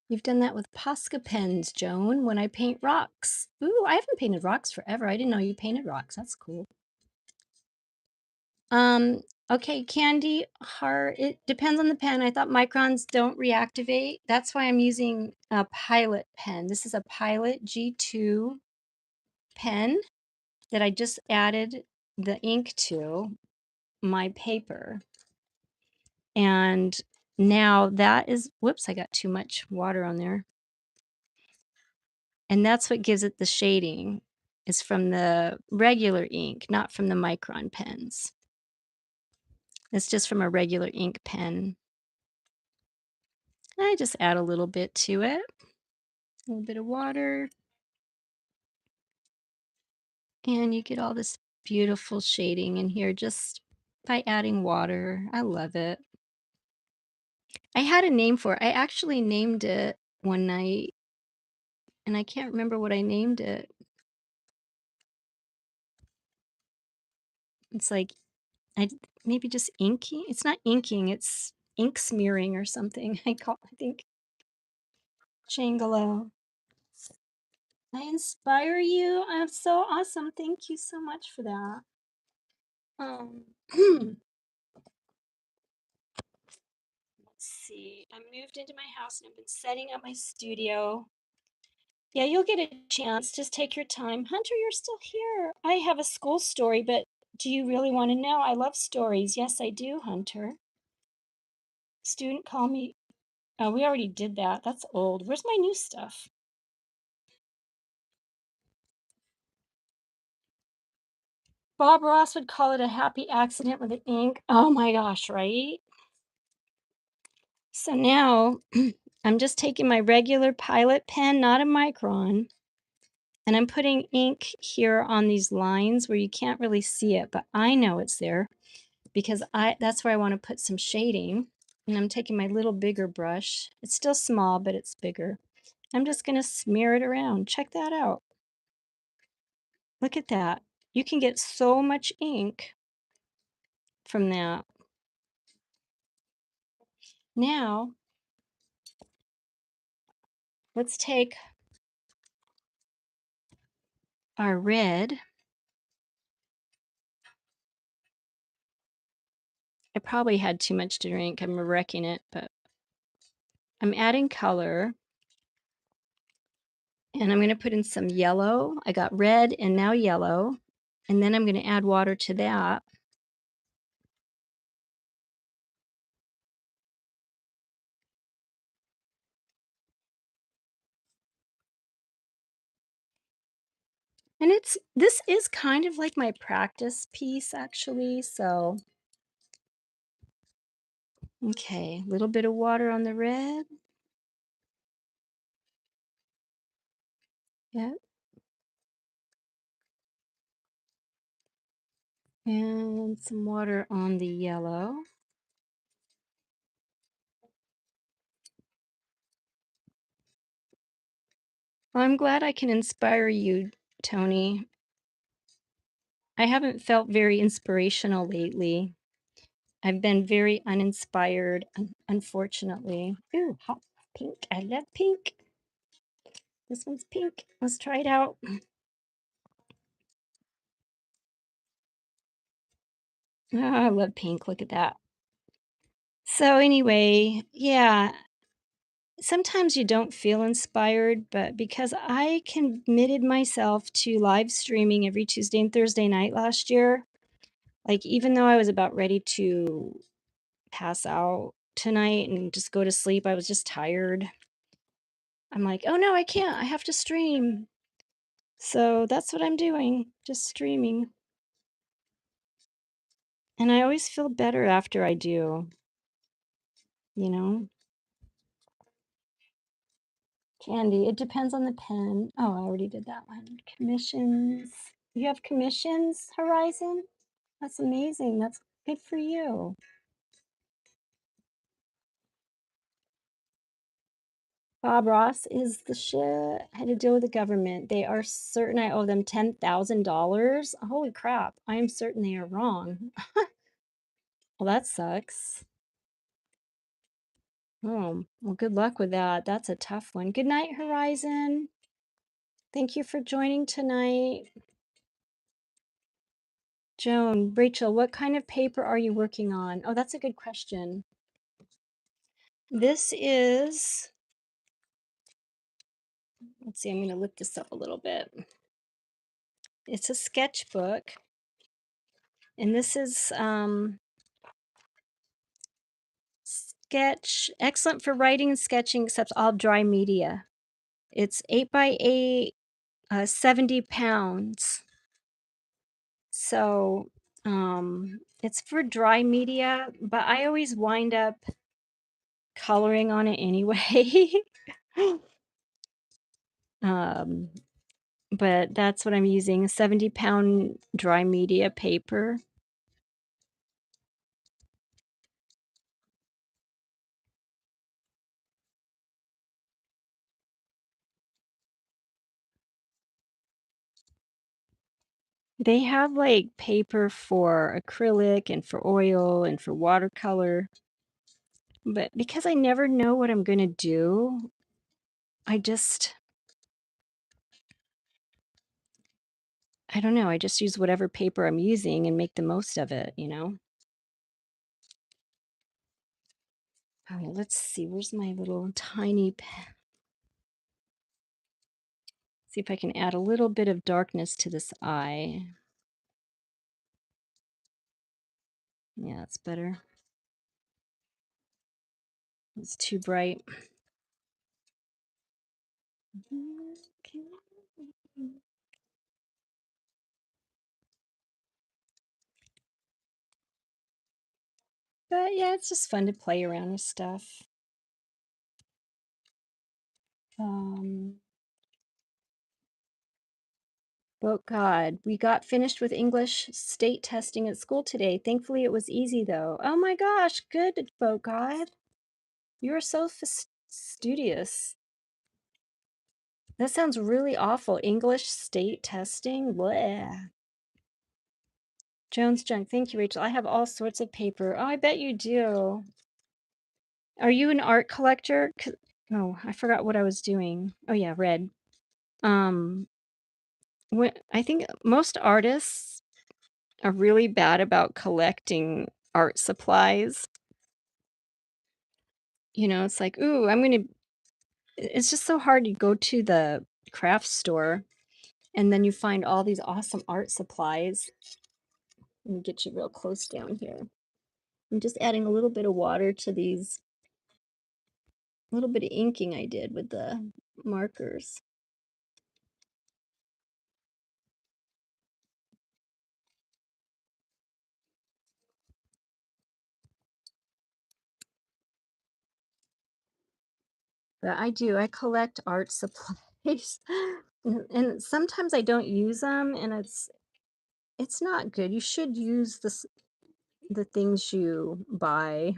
You've done that with Posca pens, Joan, when I paint rocks. Ooh, I haven't painted rocks forever. I didn't know you painted rocks. That's cool. Um, okay, Candy Heart, it depends on the pen. I thought microns don't reactivate. That's why I'm using a Pilot pen. This is a Pilot G2 pen that I just added the ink to my paper. And now that is, whoops, I got too much water on there. And that's what gives it the shading, is from the regular ink, not from the micron pens. It's just from a regular ink pen. I just add a little bit to it, a little bit of water, and you get all this beautiful shading in here just by adding water. I love it. I had a name for it. I actually named it one night, and I can't remember what I named it. It's like maybe just inking. It's not inking, it's ink smearing or something. I think Changalo. I inspire you. I'm so awesome. Thank you so much for that. Let's see. I moved into my house and I've been setting up my studio. Yeah, you'll get a chance. Just take your time. Hunter, you're still here. I have a school story, but do you really want to know? I love stories. Yes, I do, Hunter. Student call me. Oh, we already did that. That's old. Where's my new stuff? Bob Ross would call it a happy accident with the ink. Oh my gosh, right? So now I'm just taking my regular Pilot pen, not a micron, and I'm putting ink here on these lines where you can't really see it, but I know it's there because that's where I want to put some shading. And I'm taking my little bigger brush. It's still small, but it's bigger. I'm just going to smear it around. Check that out. Look at that. You can get so much ink from that. Now, let's take our red. I probably had too much to drink. I'm wrecking it, but I'm adding color. And I'm going to put in some yellow. I got red and now yellow. And then I'm going to add water to that. And this is kind of like my practice piece actually. So, okay, a little bit of water on the red. Yep. And some water on the yellow. Well, I'm glad I can inspire you, Tony. I haven't felt very inspirational lately. I've been very uninspired, unfortunately. Ooh, hot pink. I love pink. This one's pink. Let's try it out. Oh, I love pink. Look at that. So anyway, yeah, sometimes you don't feel inspired, but because I committed myself to live streaming every Tuesday and Thursday night last year, like even though I was about ready to pass out tonight and just go to sleep, I was just tired. I'm like, oh no, I can't. I have to stream. So that's what I'm doing, just streaming. And I always feel better after I do, you know? Candy, it depends on the pen. Oh, I already did that one. Commissions. You have commissions, Horizon? That's amazing. That's good for you. Bob Ross is the shit. I had to deal with the government. They are certain I owe them $10,000. Holy crap. I am certain they are wrong. Well, that sucks. Oh, well, good luck with that. That's a tough one. Good night, Horizon. Thank you for joining tonight. Joan, Rachel, what kind of paper are you working on? Oh, that's a good question. This is, let's see, I'm going to look this up a little bit. It's a sketchbook. And this is sketch, excellent for writing and sketching, except all dry media. It's 8 by 8, 70 pounds. So it's for dry media, but I always wind up coloring on it anyway. um, but that's what I'm using, a 70-pound dry media paper. They have like paper for acrylic and for oil and for watercolor. But because I never know what I'm going to do, I don't know, I just use whatever paper I'm using and make the most of it, you know? All right, let's see. Where's my little tiny pen? See if I can add a little bit of darkness to this eye. Yeah, that's better. It's too bright. Okay. But yeah, it's just fun to play around with stuff. Um, Vote God. We got finished with English state testing at school today. Thankfully, it was easy, though. Oh my gosh, good, Vote God. You're so studious. That sounds really awful. English state testing? Bleh. Jones Junk. Thank you, Rachel. I have all sorts of paper. Oh, I bet you do. Are you an art collector? Oh, I forgot what I was doing. Oh yeah, red. Um, I think most artists are really bad about collecting art supplies. You know, it's like, ooh, it's just so hard to go to the craft store and then you find all these awesome art supplies. Let me get you real close down here. I'm just adding a little bit of water to these, a little bit of inking I did with the markers. But I collect art supplies. And sometimes I don't use them and it's not good. You should use the things you buy.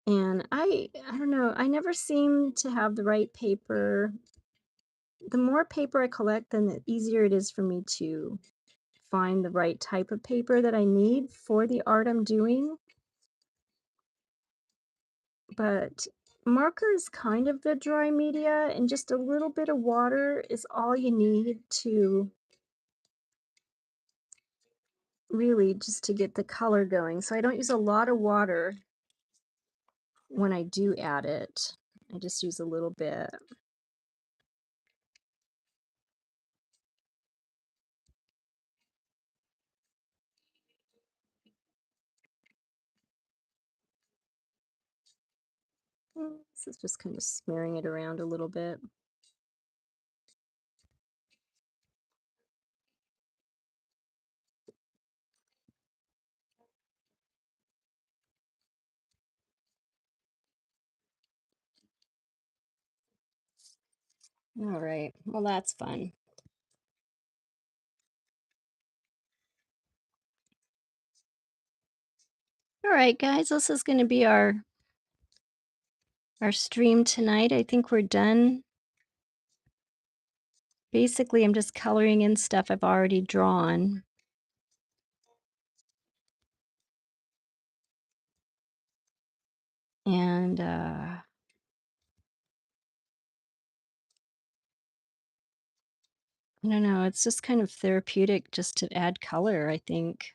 And I don't know, I never seem to have the right paper. The more paper I collect, then the easier it is for me to find the right type of paper that I need for the art I'm doing. But marker is kind of the dry media, and just a little bit of water is all you need to really just to get the color going. So I don't use a lot of water when I do add it. I just use a little bit. This is just kind of smearing it around a little bit. All right, well, that's fun. All right, guys, this is going to be our stream tonight. I think we're done. Basically, I'm just coloring in stuff I've already drawn. And I don't know, it's just kind of therapeutic just to add color, I think.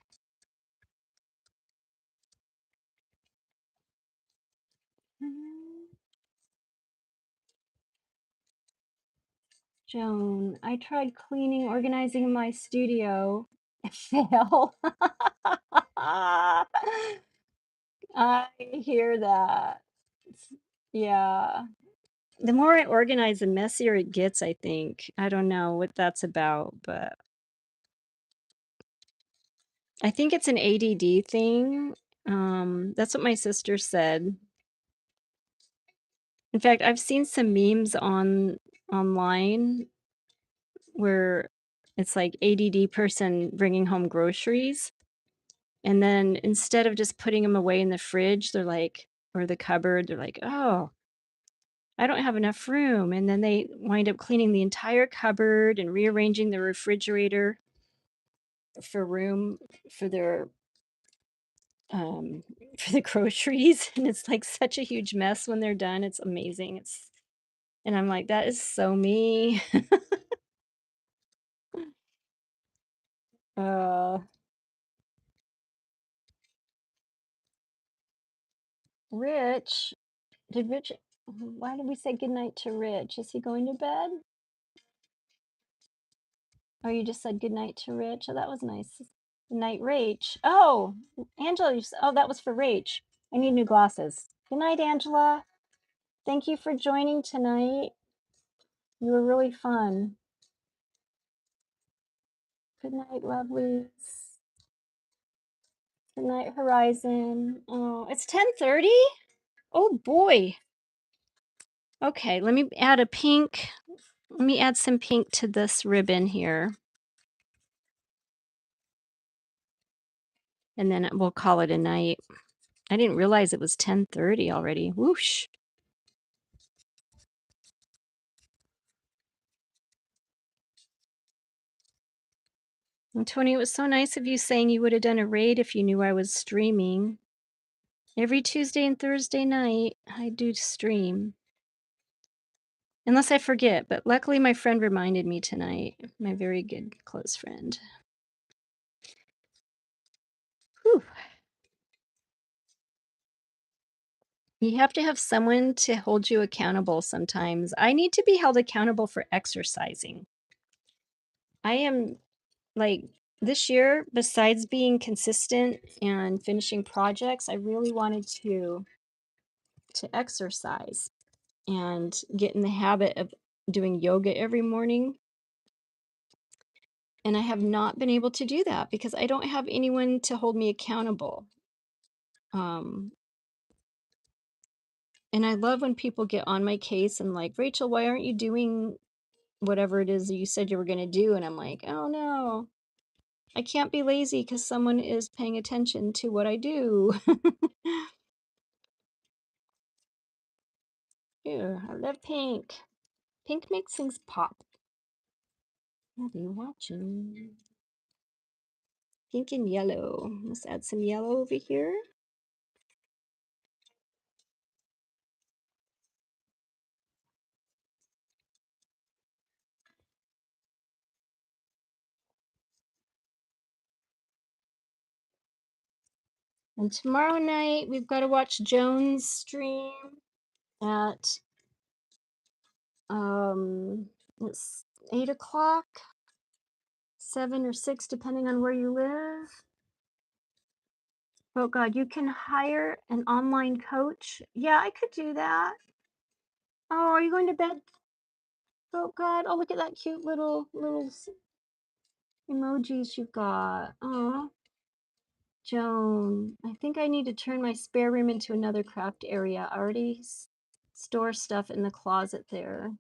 Joan, I tried cleaning, organizing my studio. Fail. I hear that. Yeah. The more I organize, the messier it gets, I think. I don't know what that's about, but I think it's an ADD thing. That's what my sister said. In fact, I've seen some memes online where it's like ADD person bringing home groceries, and then instead of just putting them away in the fridge, they're like, or the cupboard, they're like, "Oh, I don't have enough room." And then they wind up cleaning the entire cupboard and rearranging the refrigerator for room for their for the groceries, and it's like such a huge mess when they're done. It's amazing. And I'm like, that is so me. uh Rich, did Rich why did we say goodnight to Rich? Is he going to bed? Oh, you just said goodnight to Rich. Oh, that was nice. Good night, Rach. Oh, Angela, oh, that was for Rach. I need new glasses. Good night, Angela. Thank you for joining tonight. You were really fun. Good night, lovelies. Good night, Horizon. Oh, it's 10:30? Oh boy. Okay, let me add a pink. Let me add some pink to this ribbon here, and then we'll call it a night. I didn't realize it was 10:30 already. Whoosh. And Tony, it was so nice of you saying you would have done a raid if you knew I was streaming. Every Tuesday and Thursday night, I do stream. Unless I forget, but luckily my friend reminded me tonight. My very good close friend. Whew. You have to have someone to hold you accountable sometimes. I need to be held accountable for exercising. I am like this year, besides being consistent and finishing projects, I really wanted to exercise and get in the habit of doing yoga every morning. And I have not been able to do that because I don't have anyone to hold me accountable. Um, and I love when people get on my case and like, Rachel, why aren't you doing whatever it is that you said you were going to do? And I'm like, oh no, I can't be lazy because someone is paying attention to what I do. Ew, I love pink. Pink makes things pop. What are you watching? Pink and yellow. Let's add some yellow over here. And tomorrow night, we've got to watch Joan's stream at, it's 8 o'clock, 7 or 6, depending on where you live. Oh God, you can hire an online coach. Yeah, I could do that. Oh, are you going to bed? Oh God, oh look at that cute little emojis you've got. Oh, Joan, I think I need to turn my spare room into another craft area. I already store stuff in the closet there.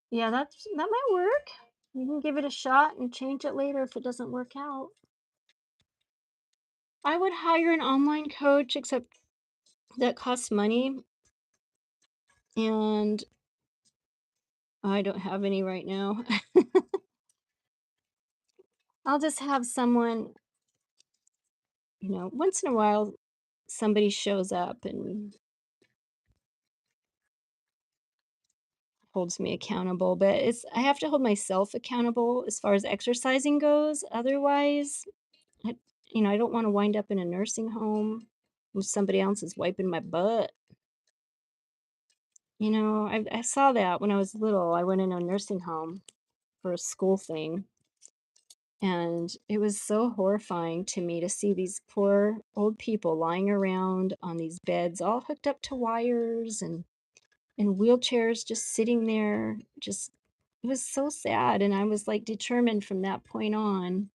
Yeah, that might work. You can give it a shot and change it later if it doesn't work out. I would hire an online coach, except that costs money, and I don't have any right now. I'll just have someone, once in a while, somebody shows up and holds me accountable, but I have to hold myself accountable as far as exercising goes. Otherwise, I, I don't want to wind up in a nursing home with somebody else is wiping my butt. I saw that when I was little. I went in a nursing home for a school thing, and it was so horrifying to me to see these poor old people lying around on these beds, all hooked up to wires and in wheelchairs, just sitting there. Just, it was so sad. And I was like determined from that point on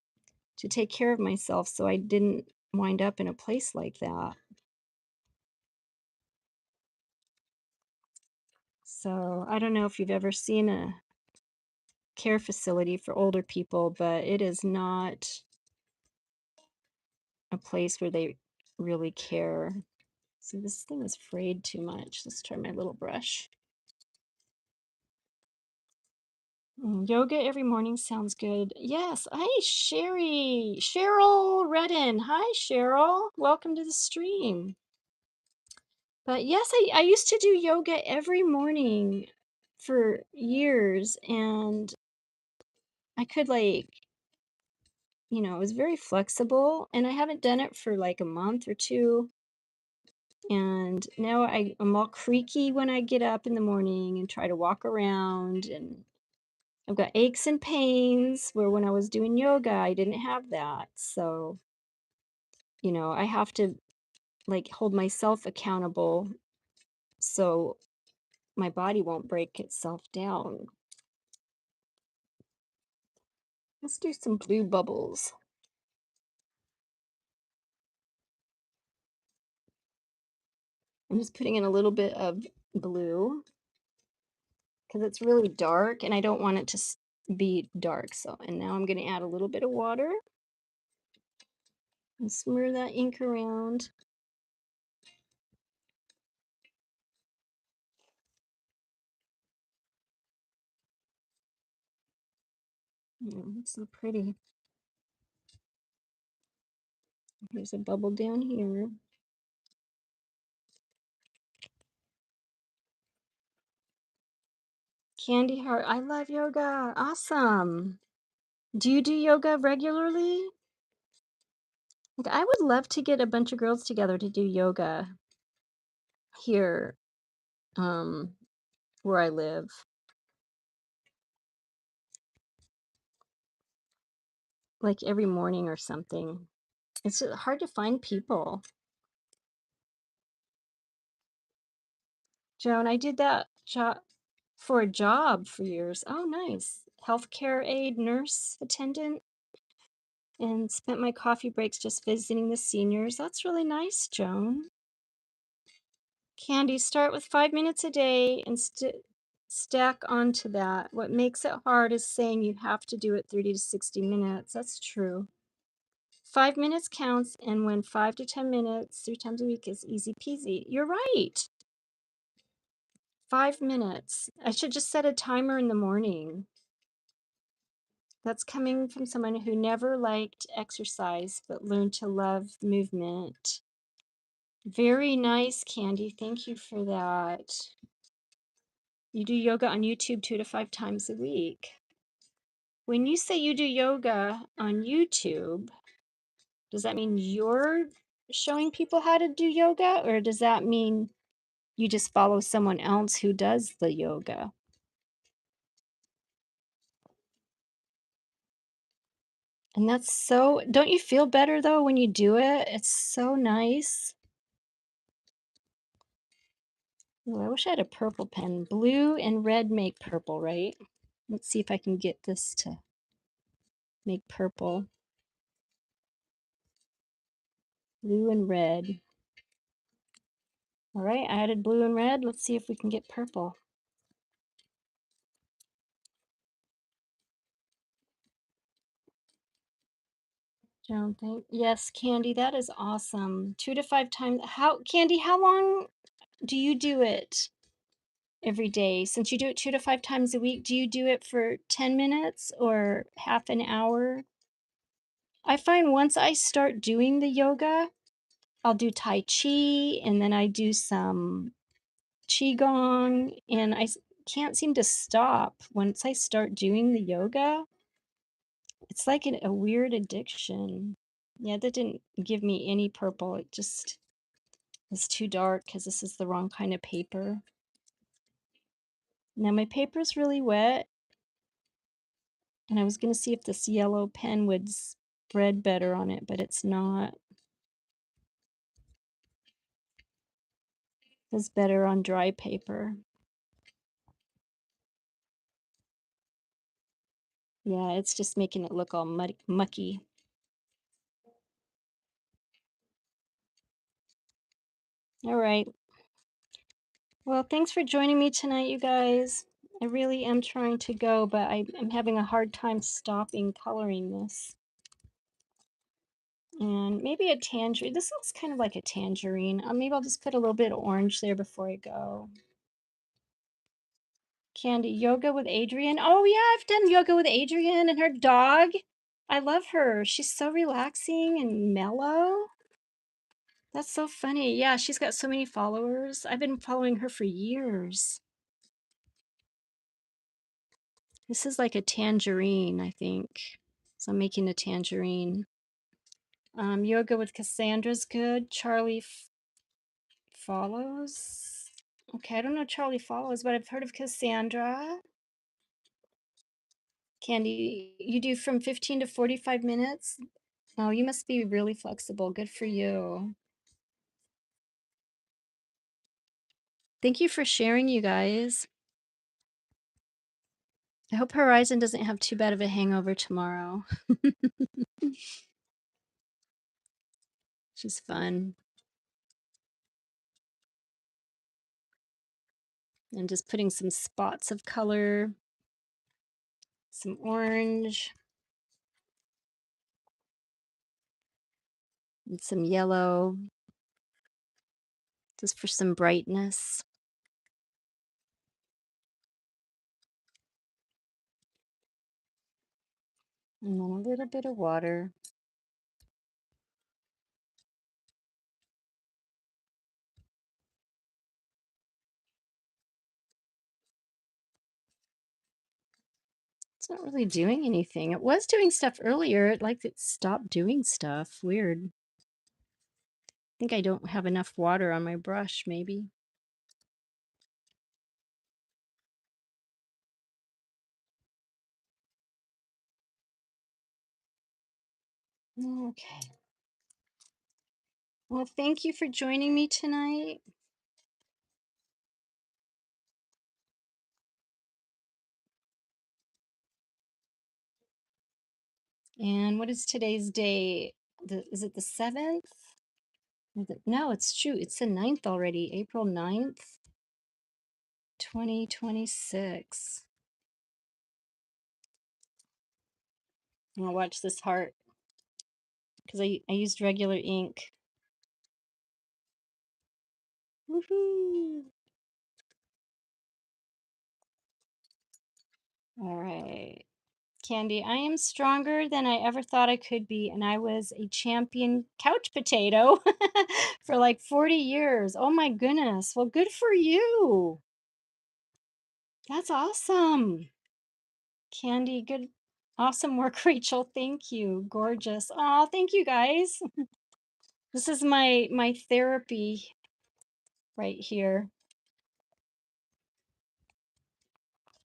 to take care of myself so I didn't wind up in a place like that. So I don't know if you've ever seen a care facility for older people, but it is not a place where they really care. See, this thing is frayed too much. Let's try my little brush. Yoga every morning sounds good. Yes. Hi, Cheryl Redden. Hi, Cheryl. Welcome to the stream. But yes, I used to do yoga every morning for years, and I could it was very flexible, and I haven't done it for like a month or two. And now I'm all creaky when I get up in the morning and try to walk around, and I've got aches and pains where when I was doing yoga, I didn't have that. So, I have to like hold myself accountable so my body won't break itself down. Let's do some blue bubbles. I'm just putting in a little bit of blue because it's really dark and I don't want it to be dark. So, and now I'm going to add a little bit of water and smear that ink around. Oh, it's so pretty. There's a bubble down here. Candy heart. I love yoga. Awesome. Do you do yoga regularly? Like, I would love to get a bunch of girls together to do yoga here, um, where I live. Like every morning or something. It's just hard to find people. Joan, I did that job for a job for years. Oh, nice. Healthcare aide, nurse attendant, and spent my coffee breaks just visiting the seniors. That's really nice, Joan. Candy, start with 5 minutes a day and stack onto that. What makes it hard is saying you have to do it 30 to 60 minutes. That's true. 5 minutes counts, and when 5 to 10 minutes, 3 times a week is easy peasy. You're right. 5 minutes. I should just set a timer in the morning. That's coming from someone who never liked exercise but learned to love movement. Very nice, Candy. Thank you for that. You do yoga on YouTube 2 to 5 times a week. When you say you do yoga on YouTube, does that mean you're showing people how to do yoga, or does that mean you just follow someone else who does the yoga? And that's so, don't you feel better though when you do it? It's so nice. Ooh, I wish I had a purple pen. Blue and red make purple, right? Let's see if I can get this to make purple. Blue and red. All right, I added blue and red. Let's see if we can get purple. Don't think. Yes, Candy, that is awesome. 2 to 5 times. Candy, how long do you do it every day? Since you do it 2 to 5 times a week, do you do it for 10 minutes or half an hour? I find once I start doing the yoga, I'll do Tai Chi and then I do some Qigong, and can't seem to stop. Once I start doing the yoga, it's like a weird addiction. Yeah, that didn't give me any purple. It just was too dark because this is the wrong kind of paper. Now my paper's really wet, and I was going to see if this yellow pen would spread better on it, but it's not. It's better on dry paper. Yeah, it's just making it look all mucky. All right. Well, thanks for joining me tonight, you guys. I really am trying to go, but I'm having a hard time stopping coloring this. And maybe a tangerine. This looks kind of like a tangerine. Maybe I'll just put a little bit of orange there before I go. Candy, yoga with Adrienne. Oh yeah, I've done yoga with Adrienne and her dog. I love her. She's so relaxing and mellow. That's so funny. Yeah, she's got so many followers. I've been following her for years. This is like a tangerine, I think. So I'm making a tangerine. Yoga with Cassandra's good. Charlie follows. Okay, I don't know Charlie follows, but I've heard of Cassandra. Candy, you do from 15 to 45 minutes? Oh, you must be really flexible. Good for you. Thank you for sharing, you guys. I hope Horizon doesn't have too bad of a hangover tomorrow. She's fun. And just putting some spots of color, some orange, and some yellow, just for some brightness. And then a little bit of water. It's not really doing anything. It was doing stuff earlier, like it stopped doing stuff. Weird. I think I don't have enough water on my brush, maybe. Okay. Well, thank you for joining me tonight. And what is today's date? Is it the 7th? No, it's the 9th already. April 9th, 2026. I'm gonna watch this heart because I used regular ink. Woohoo! All right. Candy, I am stronger than I ever thought I could be, and I was a champion couch potato for like 40 years. Oh my goodness. Well, good for you. That's awesome. Candy, good. Awesome work, Rachel. Thank you. Gorgeous. Oh, thank you guys. This is my therapy right here.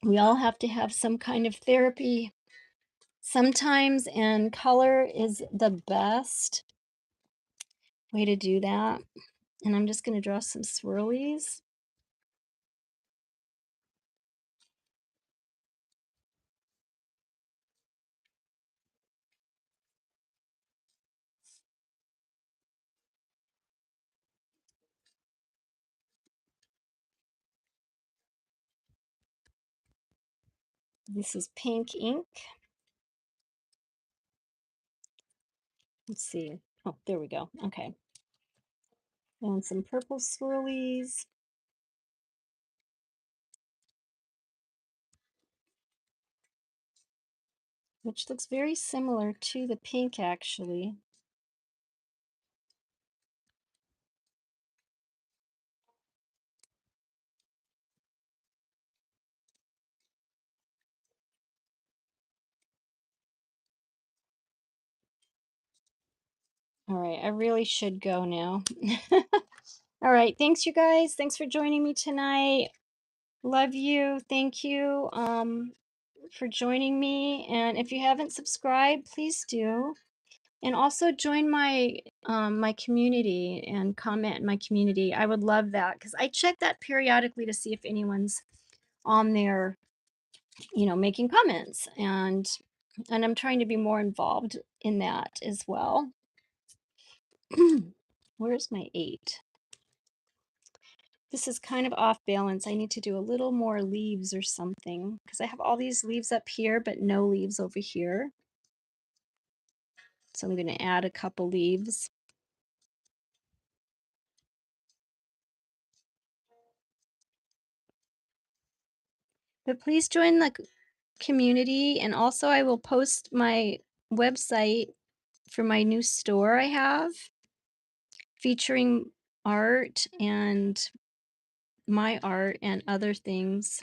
We all have to have some kind of therapy sometimes, and color is the best way to do that. And I'm just going to draw some swirlies. This is pink ink. Let's see. Oh, there we go. Okay. And some purple swirlies. Which looks very similar to the pink, actually. All right, I really should go now. All right, thanks you guys. Thanks for joining me tonight. Love you. Thank you for joining me. And if you haven't subscribed, please do. And also join my community and comment in my community. I would love that because I check that periodically to see if anyone's on there, making comments, and I'm trying to be more involved in that as well. Where's my 8? This is kind of off balance. I need to do a little more leaves or something because I have all these leaves up here, but no leaves over here. So I'm going to add a couple leaves. But please join the community, and also I will post my website for my new store I have featuring art and my art and other things.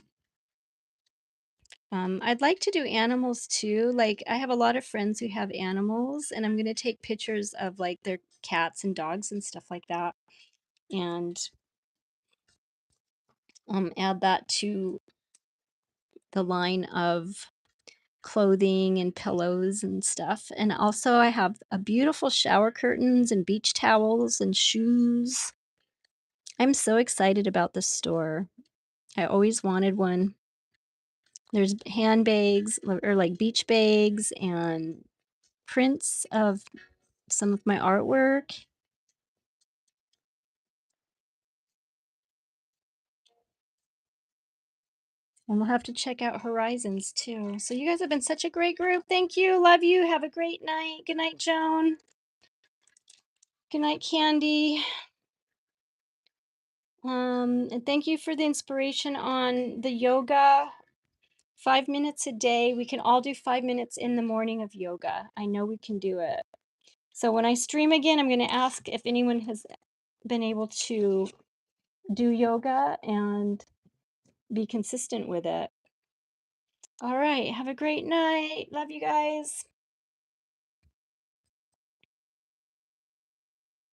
I'd like to do animals too. Like I have a lot of friends who have animals, and I'm going to take pictures of like their cats and dogs and stuff like that, and add that to the line of clothing and pillows and stuff. And also I have a beautiful shower curtains and beach towels and shoes. I'm so excited about this store. I always wanted one. There's handbags or like beach bags and prints of some of my artwork. And we'll have to check out Horizons too. So you guys have been such a great group. Thank you. Love you. Have a great night. Good night, Joan. Good night, Candy. And thank you for the inspiration on the yoga. 5 minutes a day. We can all do 5 minutes in the morning of yoga. I know we can do it. So when I stream again, I'm going to ask if anyone has been able to do yoga and be consistent with it. All right. Have a great night. Love you guys.